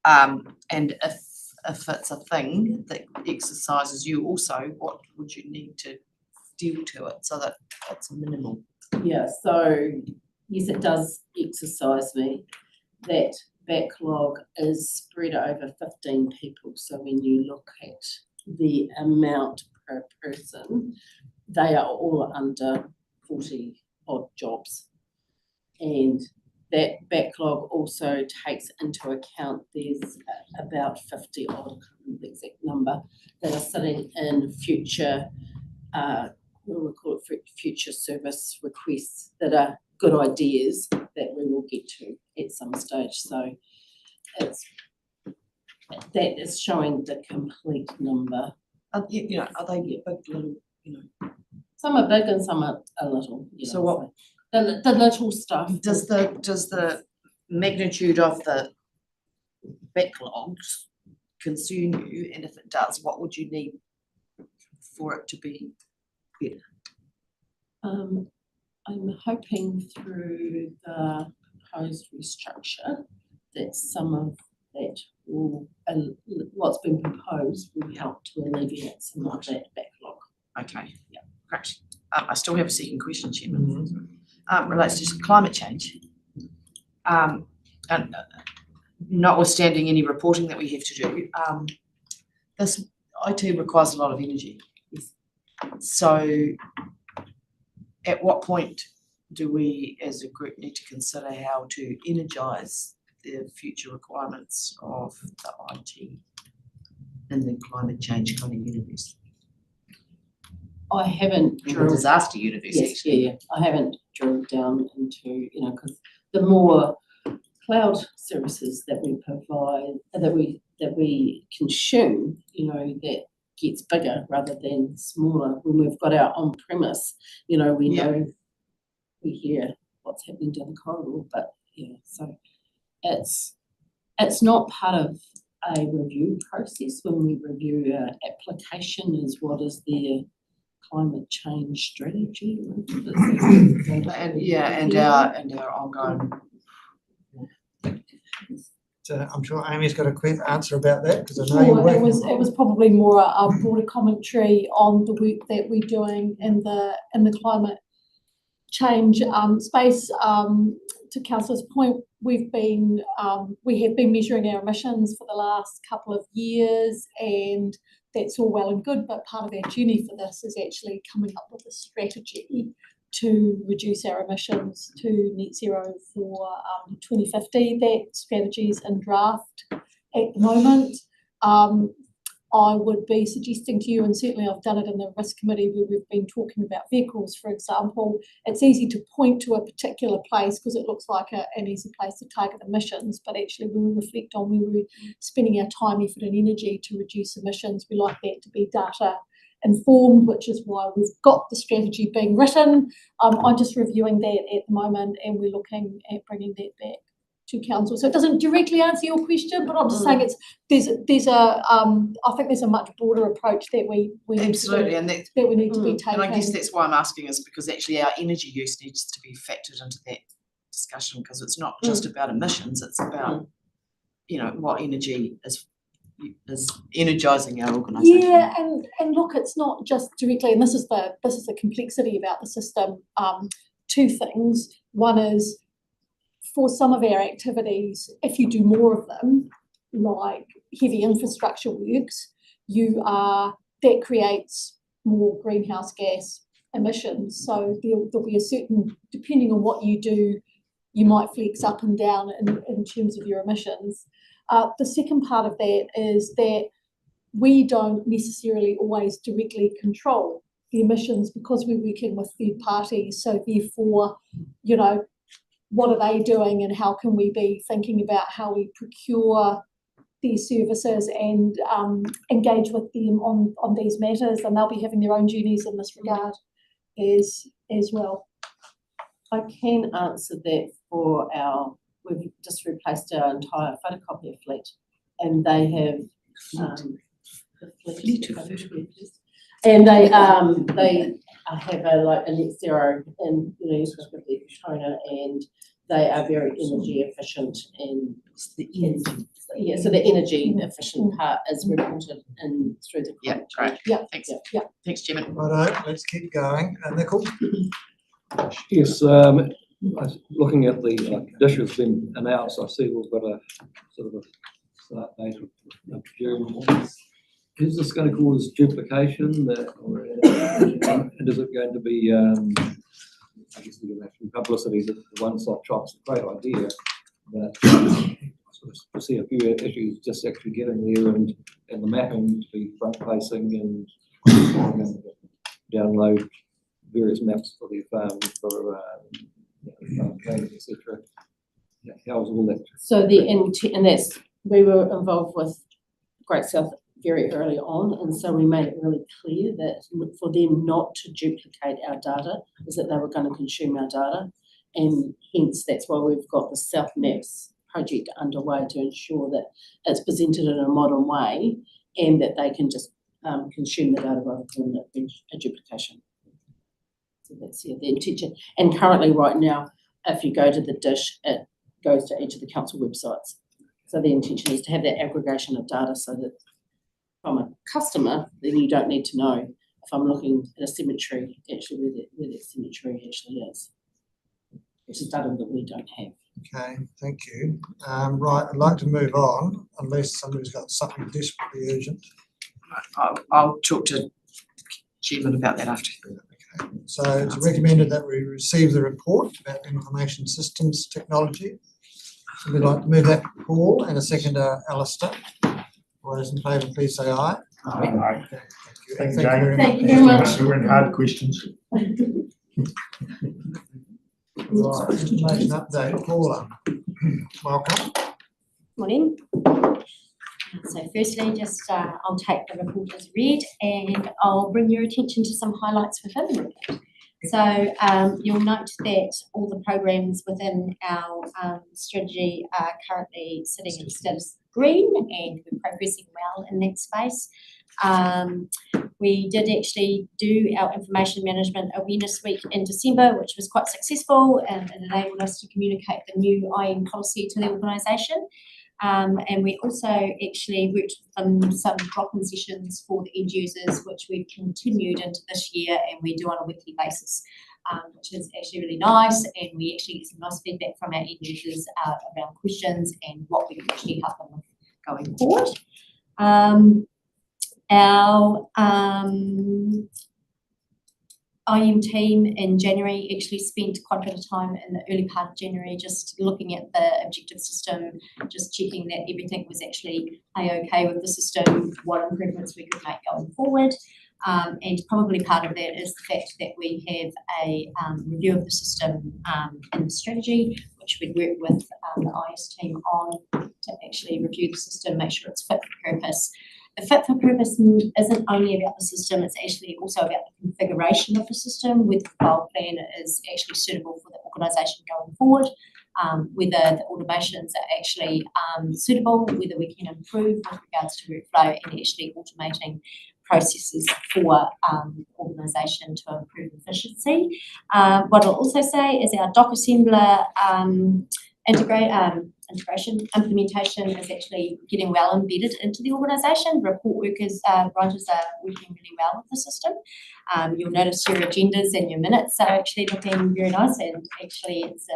and if it's a thing that exercises you also, what would you need to deal to it so that it's minimal? Yeah, so yes, it does exercise me that backlog is spread over 15 people. So when you look at the amount per person, they are all under 40 odd jobs. And that backlog also takes into account there's about 50 odd, I can't remember the exact number, that are sitting in future, what do we call it, future service requests that are good ideas that we will get to at some stage. So that is showing the complete number. Are they big, little, Some are big and some are a little. So what- The little stuff. Does the magnitude of the backlogs concern you? And if it does, what would you need for it to be better? I'm hoping through the proposed restructure that some of that will, what's been proposed will help to alleviate some of that backlog. Okay, yeah, great. I still have a second question, Chairman. Relates to climate change. And notwithstanding any reporting that we have to do, this IT requires a lot of energy. So at what point do we as a group need to consider how to energise the future requirements of the IT in the climate change kind of universe? I haven't In the drilled, disaster universe, yes, actually. yeah, I haven't drilled down into, because the more cloud services that we provide, that we consume, that gets bigger rather than smaller. When we've got our on-premise, we know, we hear what's happening down the corridor, but so it's not part of a review process when we review our application is what is their climate change strategy. And our ongoing. So I'm sure Amy's got a quick answer about that because I know you're Sure, working. it was probably more a broader commentary on the work that we're doing in the climate change space. To Councillor's point, we have been measuring our emissions for the last couple of years, and that's all well and good, but part of our journey for this is actually coming up with a strategy to reduce our emissions to net zero for 2050. That strategy is in draft at the moment. I would be suggesting to you, and certainly I've done it in the risk committee where we've been talking about vehicles, for example. It's easy to point to a particular place because it looks like an easy place to target emissions, but actually when we reflect on where we're spending our time, effort and energy to reduce emissions, we like that to be data informed, which is why we've got the strategy being written. I'm just reviewing that at the moment and we're looking at bringing that back to council. So it doesn't directly answer your question, but I'm just saying I think there's a much broader approach that we need Absolutely, to and that we need to be taking. And I guess that's why I'm asking is because actually our energy use needs to be factored into that discussion because it's not just about emissions, it's about what energy is energising our organisation. Yeah, and look, it's not just directly, and this is the complexity about the system. Two things. One is for some of our activities, if you do more of them, like heavy infrastructure works, that creates more greenhouse gas emissions. So there'll be a certain, depending on what you do, you might flex up and down in terms of your emissions. The second part of that is that we don't necessarily always directly control the emissions because we're working with third parties. So therefore, what are they doing and how can we be thinking about how we procure these services and engage with them on these matters, and they'll be having their own journeys in this regard as well. I can answer that for we've just replaced our entire photocopier fleet and they have and they have a net zero and you've got the toner and they are very energy efficient and so the energy efficient part is reported in through the Great. Thanks. Yeah. Thanks, Chairman. Righto, let's keep going. Nicole? Yes, Looking at the dish has been announced, I see we've got a sort of a start date of June. Is this going to cause duplication or and is it going to be, I guess we're going to have some publicity that the one-stop shop's a great idea, but I sort of see a few issues just actually getting there and the mapping to be front-facing and download various maps for the farm for planning, etc. How's all that? So and that's, we were involved with Great South very early on, and so we made it really clear that for them not to duplicate our data is that they were going to consume our data, and hence that's why we've got the South Maps project underway to ensure that it's presented in a modern way and that they can just consume the data rather than a duplication. So that's the intention. And currently right now, if you go to the dish, it goes to each of the council websites. So the intention is to have that aggregation of data so that from a customer, then you don't need to know if I'm looking at a cemetery, actually where that cemetery actually is, which is data that we don't have. Okay, thank you. Right, I'd like to move on unless somebody's got something desperately urgent. I'll talk to Chairman about that after. Okay, so it's recommended that we receive the report about information systems technology. So we'd like to move that to Paul and a seconder, Alistair. All those in favour, please say aye. Aye. Okay, thank you. Thank you, And thank you very Thank you very much. We're in hard questions. Right, information update, Paula. Welcome. Morning. So firstly, just I'll take the report as read and I'll bring your attention to some highlights within the report. So you'll note that all the programs within our strategy are currently sitting in status green and we're progressing well in that space. We did actually do our Information Management Awareness Week in December, which was quite successful and it enabled us to communicate the new IM policy to the organisation. And we also actually worked on some drop-in sessions for the end users, which we've continued into this year and we do on a weekly basis, which is actually really nice. And we actually get some nice feedback from our end users around questions and what we can actually help them with going forward. Our IM team in January actually spent quite a bit of time in the early part of January just looking at the objective system, just checking that everything was actually A-OK with the system, what improvements we could make going forward. And probably part of that is the fact that we have a review of the system in the strategy, which we work with the IS team on to actually review the system, make sure it's fit for purpose. The fit for purpose isn't only about the system, it's actually also about the configuration of the system, whether the file plan is actually suitable for the organisation going forward, whether the automations are actually suitable, whether we can improve with regards to workflow and actually automating processes for organisation to improve efficiency. What I'll also say is our doc assembler implementation is actually getting well embedded into the organisation. Report workers, writers are working really well with the system. You'll notice your agendas and your minutes are actually looking very nice and actually it's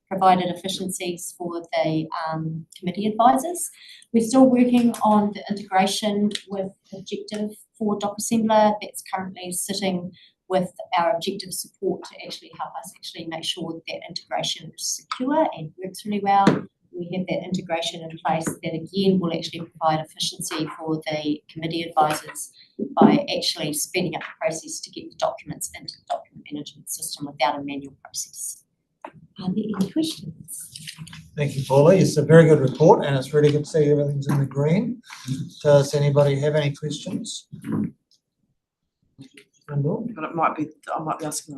provided efficiencies for the committee advisors. We're still working on the integration with Objective for Doc Assembler that's currently sitting with our objective support to actually help us actually make sure that integration is secure and works really well. We have that integration in place that again will actually provide efficiency for the committee advisors by actually speeding up the process to get the documents into the document management system without a manual process. Are there any questions? Thank you, Paula. It's a very good report and it's really good to see everything's in the green. Does anybody have any questions? But it might be, I might be asking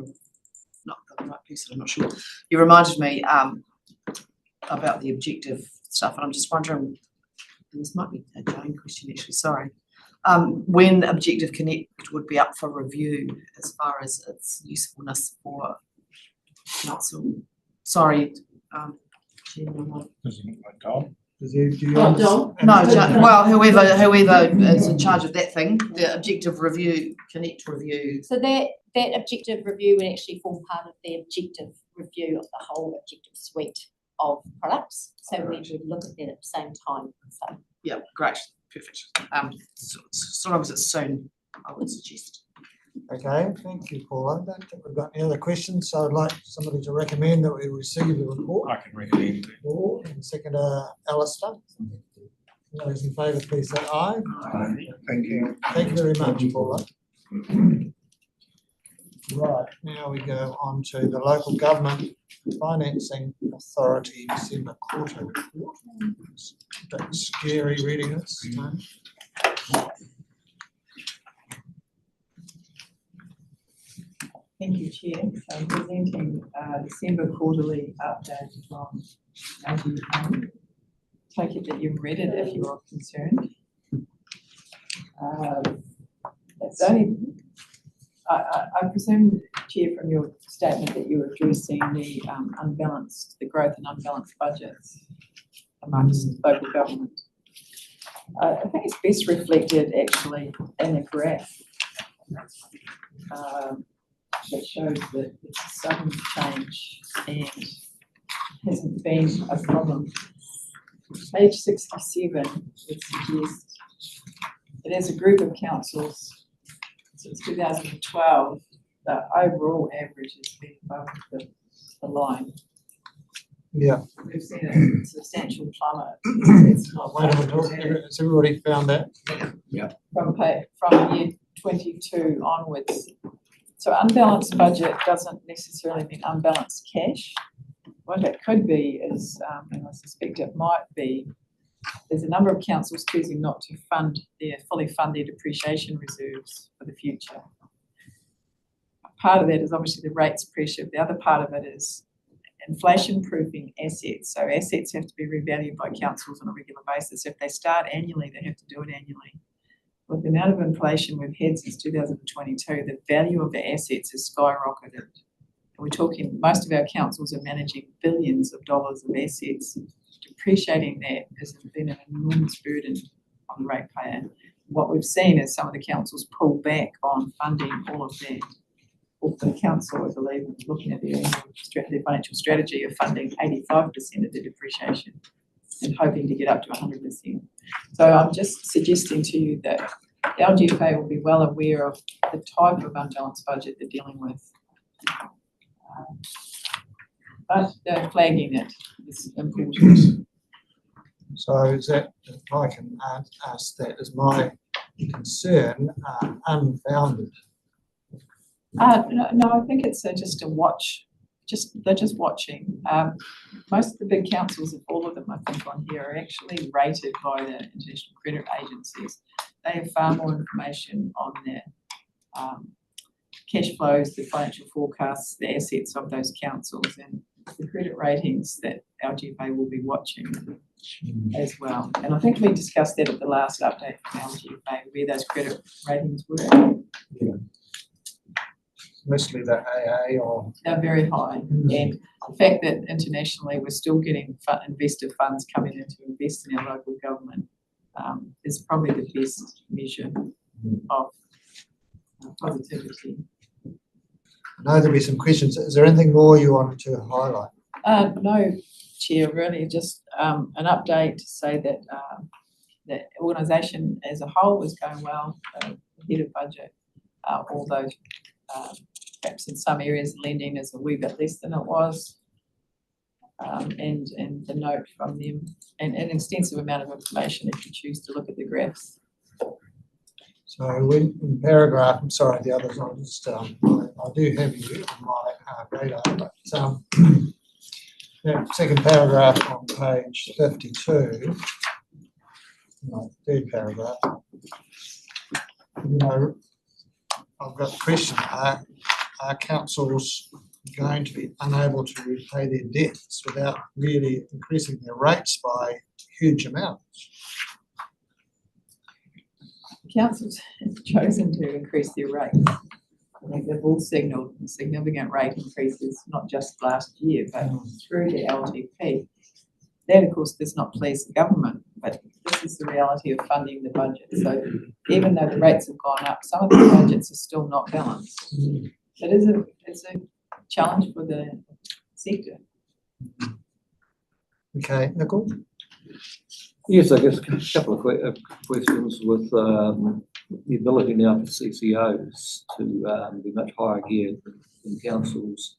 not the right person, I'm not sure. You reminded me about the objective stuff and I'm just wondering, and this might be a Jane question actually, sorry. When Objective Connect would be up for review as far as its usefulness for council. Sorry, Doesn't look like Dom. Do you Dom? No, well, whoever is in charge of that thing, the Objective Review, Connect review. So that objective review would actually form part of the objective review of the whole objective suite of products. So we would look at that at the same time, so. Yeah, great, perfect. So long as it's soon, I would suggest. Okay, thank you, Paula. I don't think we've got any other questions, so I'd like somebody to recommend that we receive the report. I can recommend it. Paul, and second, Alistair. All those in favour, please say aye. Thank you. Thank you very much, Paula. Right, now we go on to the Local Government Financing Authority December quarter report. It's a bit scary reading this. No? Thank you, Chair. So I'm presenting December quarterly update from LGFA. Take it that you've read it if you are concerned. It's only, I presume, Chair, from your statement that you're addressing the the growth in unbalanced budgets amongst local government. I think it's best reflected actually in a graph that shows that it's a sudden change and hasn't been a problem. Page 67 would suggest that as a group of councils since 2012, the overall average has been above the line. Yeah. We've seen a substantial plummet. It's not Wait a minute, has everybody found that? from year 22 onwards. So unbalanced budget doesn't necessarily mean unbalanced cash. What it could be is, and I suspect it might be, there's a number of councils choosing not to fully fund their depreciation reserves for the future. Part of that is obviously the rates pressure. The other part of it is inflation proofing assets. So assets have to be revalued by councils on a regular basis. If they start annually, they have to do it annually. With the amount of inflation we've had since 2022, the value of the assets has skyrocketed. We're talking, most of our councils are managing billions of dollars of assets. Depreciating that has been an enormous burden on the ratepayer. What we've seen is some of the councils pull back on funding all of that. Or the council, I believe, is looking at their financial strategy of funding 85% of the depreciation and hoping to get up to 100%. So I'm just suggesting to you that the LGFA will be well aware of the type of unbalanced budget they're dealing with. But they're flagging it is important. So is that, if I can ask that, is my concern unfounded? No, I think it's just a watch. They're just watching. Most of the big councils, if all of them I think on here, are actually rated by the international credit agencies. They have far more information on their cash flows, the financial forecasts, the assets of those councils, and the credit ratings that LGFA will be watching as well. And I think we discussed that at the last update from LGFA, where those credit ratings were. Yeah. Mostly the AA or? They're very high. And the fact that internationally we're still getting investor funds coming in to invest in our local government is probably the best measure of positivity. I know there'll be some questions. Is there anything more you wanted to highlight? No, Chair, really just an update to say that the organisation as a whole is going well, ahead of budget, although perhaps in some areas lending is a wee bit less than it was. And the note from them, and an extensive amount of information if you choose to look at the graphs. So when in paragraph, I'm sorry, the others I'll just, I do have you on my radar, but that second paragraph on page 52, no, third paragraph, you know, I've got a question. Are councils going to be unable to repay their debts without really increasing their rates by huge amounts? Councils have chosen to increase their rates. I think they've all signalled significant rate increases, not just last year, but through the LGP. That, of course, does not please the government, but this is the reality of funding the budget. So even though the rates have gone up, some of the budgets are still not balanced. It's a challenge for the sector. Okay, Nicole? Yes, I guess a couple of questions with the ability now for CCOs to be much higher geared than councils.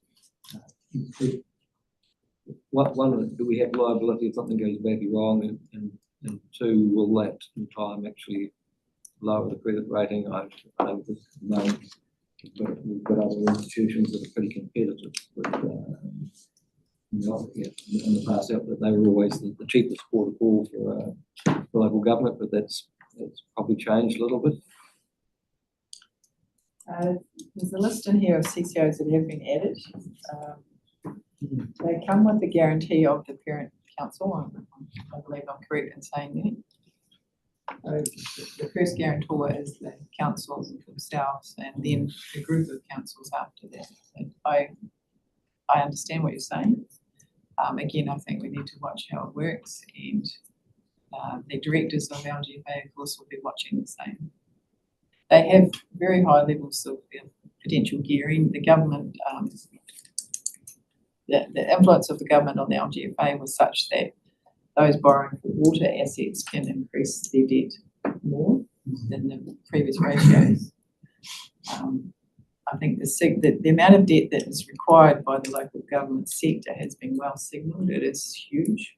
One, do we have liability if something goes badly wrong? And two, will that in time actually lower the credit rating? I know we've got other institutions that are pretty competitive with in the past out that they were always the cheapest port of call for local government, but that's probably changed a little bit. There's a list in here of CCOs that have been added. They come with the guarantee of the parent council. I believe I'm correct in saying that. So the first guarantor is the councils themselves, and then a group of councils after that. And I understand what you're saying. Again, I think we need to watch how it works, and the directors of LGFA, of course, will be watching the same. They have very high levels of potential gearing. The government, the influence of the government on the LGFA was such that those borrowing for water assets can increase their debt more than the previous ratios. I think the amount of debt that is required by the local government sector has been well signalled. It is huge.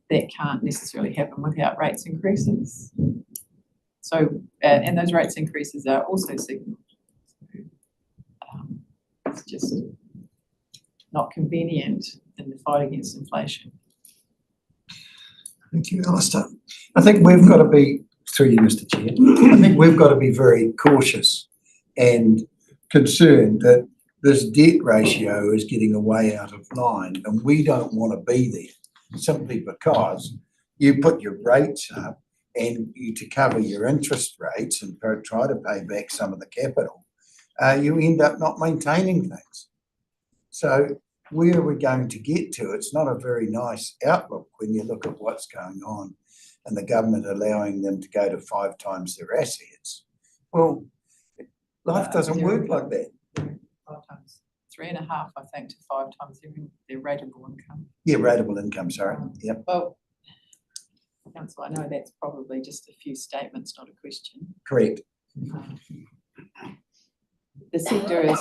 That can't necessarily happen without rates increases. So, and those rates increases are also signalled. It's just not convenient in the fight against inflation. Thank you, Alistair. I think we've got to be, through you, Mr. Chair, I think we've got to be very cautious and concerned that this debt ratio is getting way out of line, and we don't want to be there simply because you put your rates up and you to cover your interest rates and try to pay back some of the capital, you end up not maintaining things. So where are we going to get to? It's not a very nice outlook when you look at what's going on and the government allowing them to go to 5 times their assets. Well, life doesn't work like that. 5 times, 3.5, I think, to 5 times their rateable income. Yeah, rateable income, sorry. Yep. Well, Council, I know that's probably just a few statements, not a question. Correct. The sector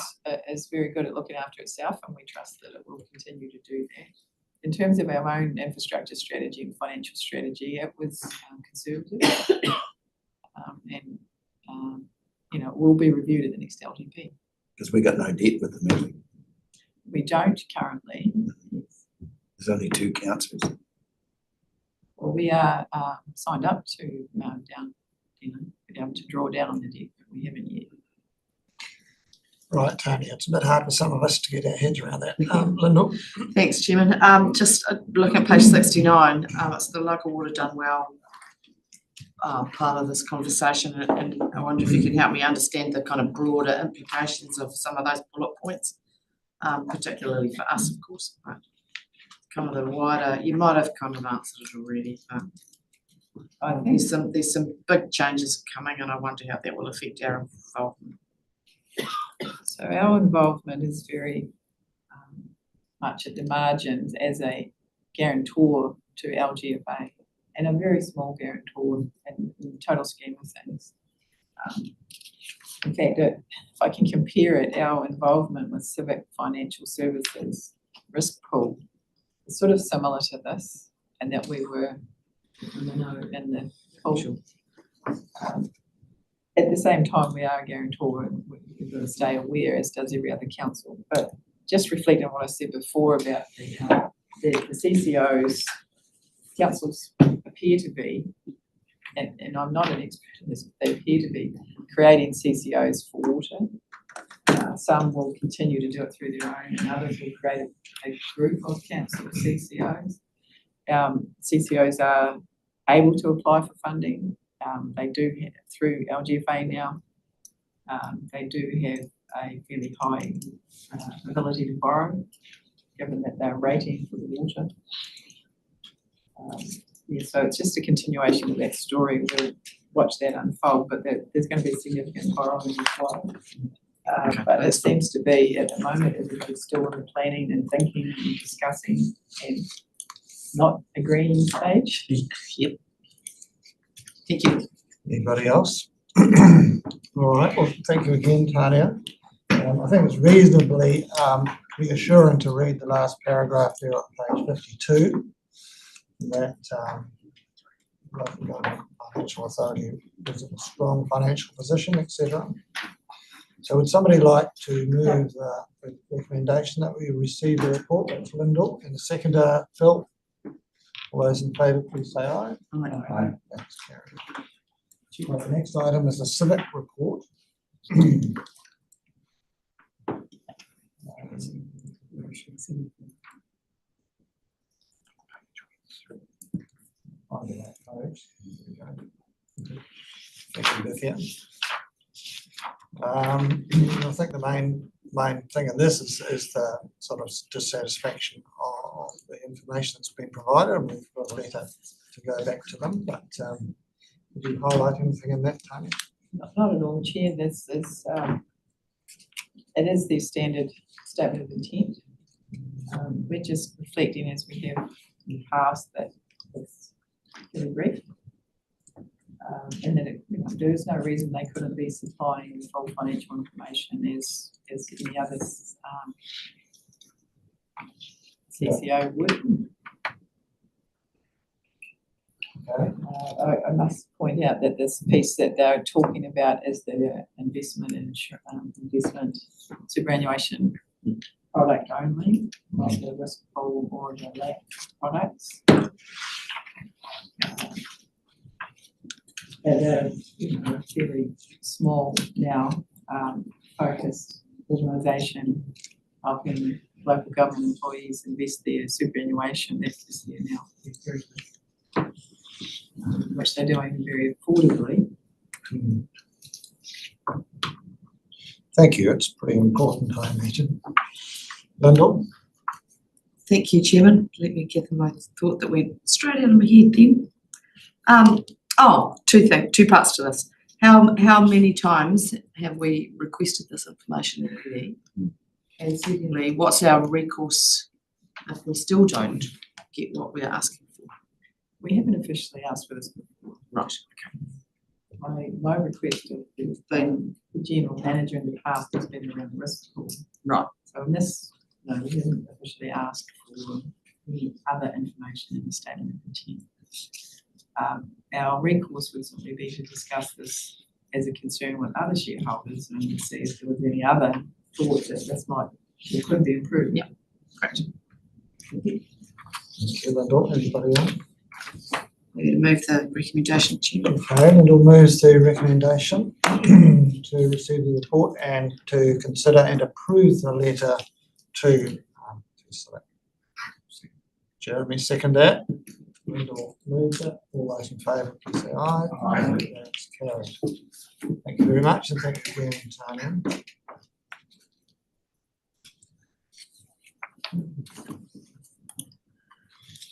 is very good at looking after itself, and we trust that it will continue to do that. In terms of our own infrastructure strategy and financial strategy, it was conservative, and you know, it will be reviewed at the next LTP. Because we got no debt with them, have we? We don't currently. There's only 2 councils. Well, we are signed up to be able to draw down on the debt, but we haven't yet. Right, Tony, it's a bit hard for some of us to get our heads around that. Lyndall? Thanks, Chairman. Just looking at page 69, it's the local water done well part of this conversation, and I wonder if you can help me understand the kind of broader implications of some of those bullet points, particularly for us, of course, but come a little wider. You might have kind of answered it already, but I think there's some big changes coming, and I wonder how that will affect our involvement. So our involvement is very much at the margins as a guarantor to LGFA, and a very small guarantor in the total scheme of things. In fact, if I can compare it, our involvement with Civic Financial Services risk pool is sort of similar to this, and that we were in the pool. At the same time, we are a guarantor, and we've got to stay aware, as does every other council. But just reflecting on what I said before about the CCOs, councils appear to be, and I'm not an expert in this, but they appear to be creating CCOs for water. Some will continue to do it through their own, and others will create a group of council CCOs. CCOs are able to apply for funding. They do have, through LGFA now, they do have a fairly high ability to borrow, given that they're rating for the water. Yeah, so it's just a continuation of that story. We'll watch that unfold, but there's going to be significant borrowing required. But it seems to be at the moment, everybody's still in the planning and thinking and discussing and not agreeing stage. Yep. Thank you. Anybody else? All right, well, thank you again, Tanya. I think it's reasonably reassuring to read the last paragraph there on page 52, that local government financial authority is in a strong financial position, etc. So would somebody like to move the recommendation that we receive the report? That's Lyndall, and the seconder, Phil. All those in favour, please say aye. Aye. That's carried. Right, the next item is the civic report. Onto that page. Thank you, Bethia. I think the main thing in this is the sort of dissatisfaction of the information that's been provided, and we've got a letter to go back to them, but would you highlight anything in that, Tanya? Not at all, Chair. This is, it is their standard statement of intent. We're just reflecting, as we have in the past, that it's very brief. And that there is no reason they couldn't be supplying the full financial information as any other CCO would. Okay. I must point out that this piece that they're talking about is the investment in investment superannuation product only, not the risk pool or the LAC products. At a fairly small now focused organisation helping local government employees invest their superannuation, that's just there now. Which they're doing very affordably. Thank you, it's pretty important, I imagine. Lyndall? Thank you, Chairman. Let me give them my thought that went straight out of my head then. Two parts to this. How many times have we requested this information already? And secondly, what's our recourse if we still don't get what we're asking for? We haven't officially asked for this before. Right, My request of the general manager in the past has been around the risk pool. Right. So in this, no, we haven't officially asked for any other information in the statement of intent. Our recourse would simply be to discuss this as a concern with other shareholders and see if there was any other thoughts that this could be improved. Yeah, great. Thank you, Lyndall. Anybody else? We're going to move the recommendation, Chairman. Okay, Lyndall moves the recommendation to receive the report and to consider and approve the letter to select. Jeremy seconded that. Lyndall moved it. All those in favour, please say aye. Aye. That's carried. Thank you very much, and thank you again, Tanya.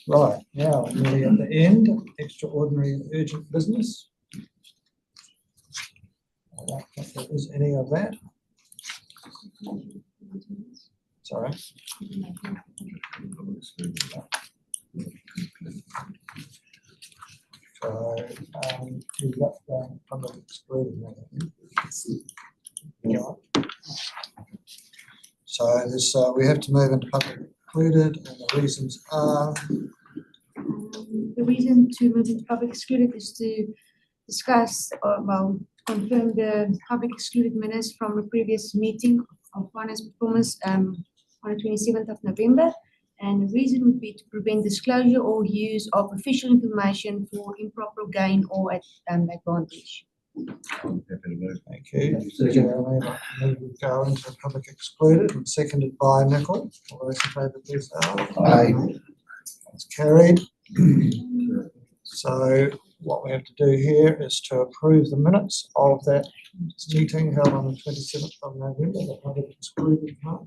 Right, now we're nearly at the end. Extraordinary and urgent business. I don't think there is any of that. Sorry. So, we've got the public excluded. Yeah. So this, we have to move into public excluded, and the reasons are. The reason to move into public excluded is to discuss, confirm the public excluded minutes from the previous meeting of finance performance on the 27th of November. And the reason would be to prevent disclosure or use of official information for improper gain or advantage. Thank you. Jeremy, we go into public excluded and seconded by Nicol. All those in favour, please say aye. Aye. That's carried. So what we have to do here is to approve the minutes of that meeting held on the 27th of November, the public excluded part.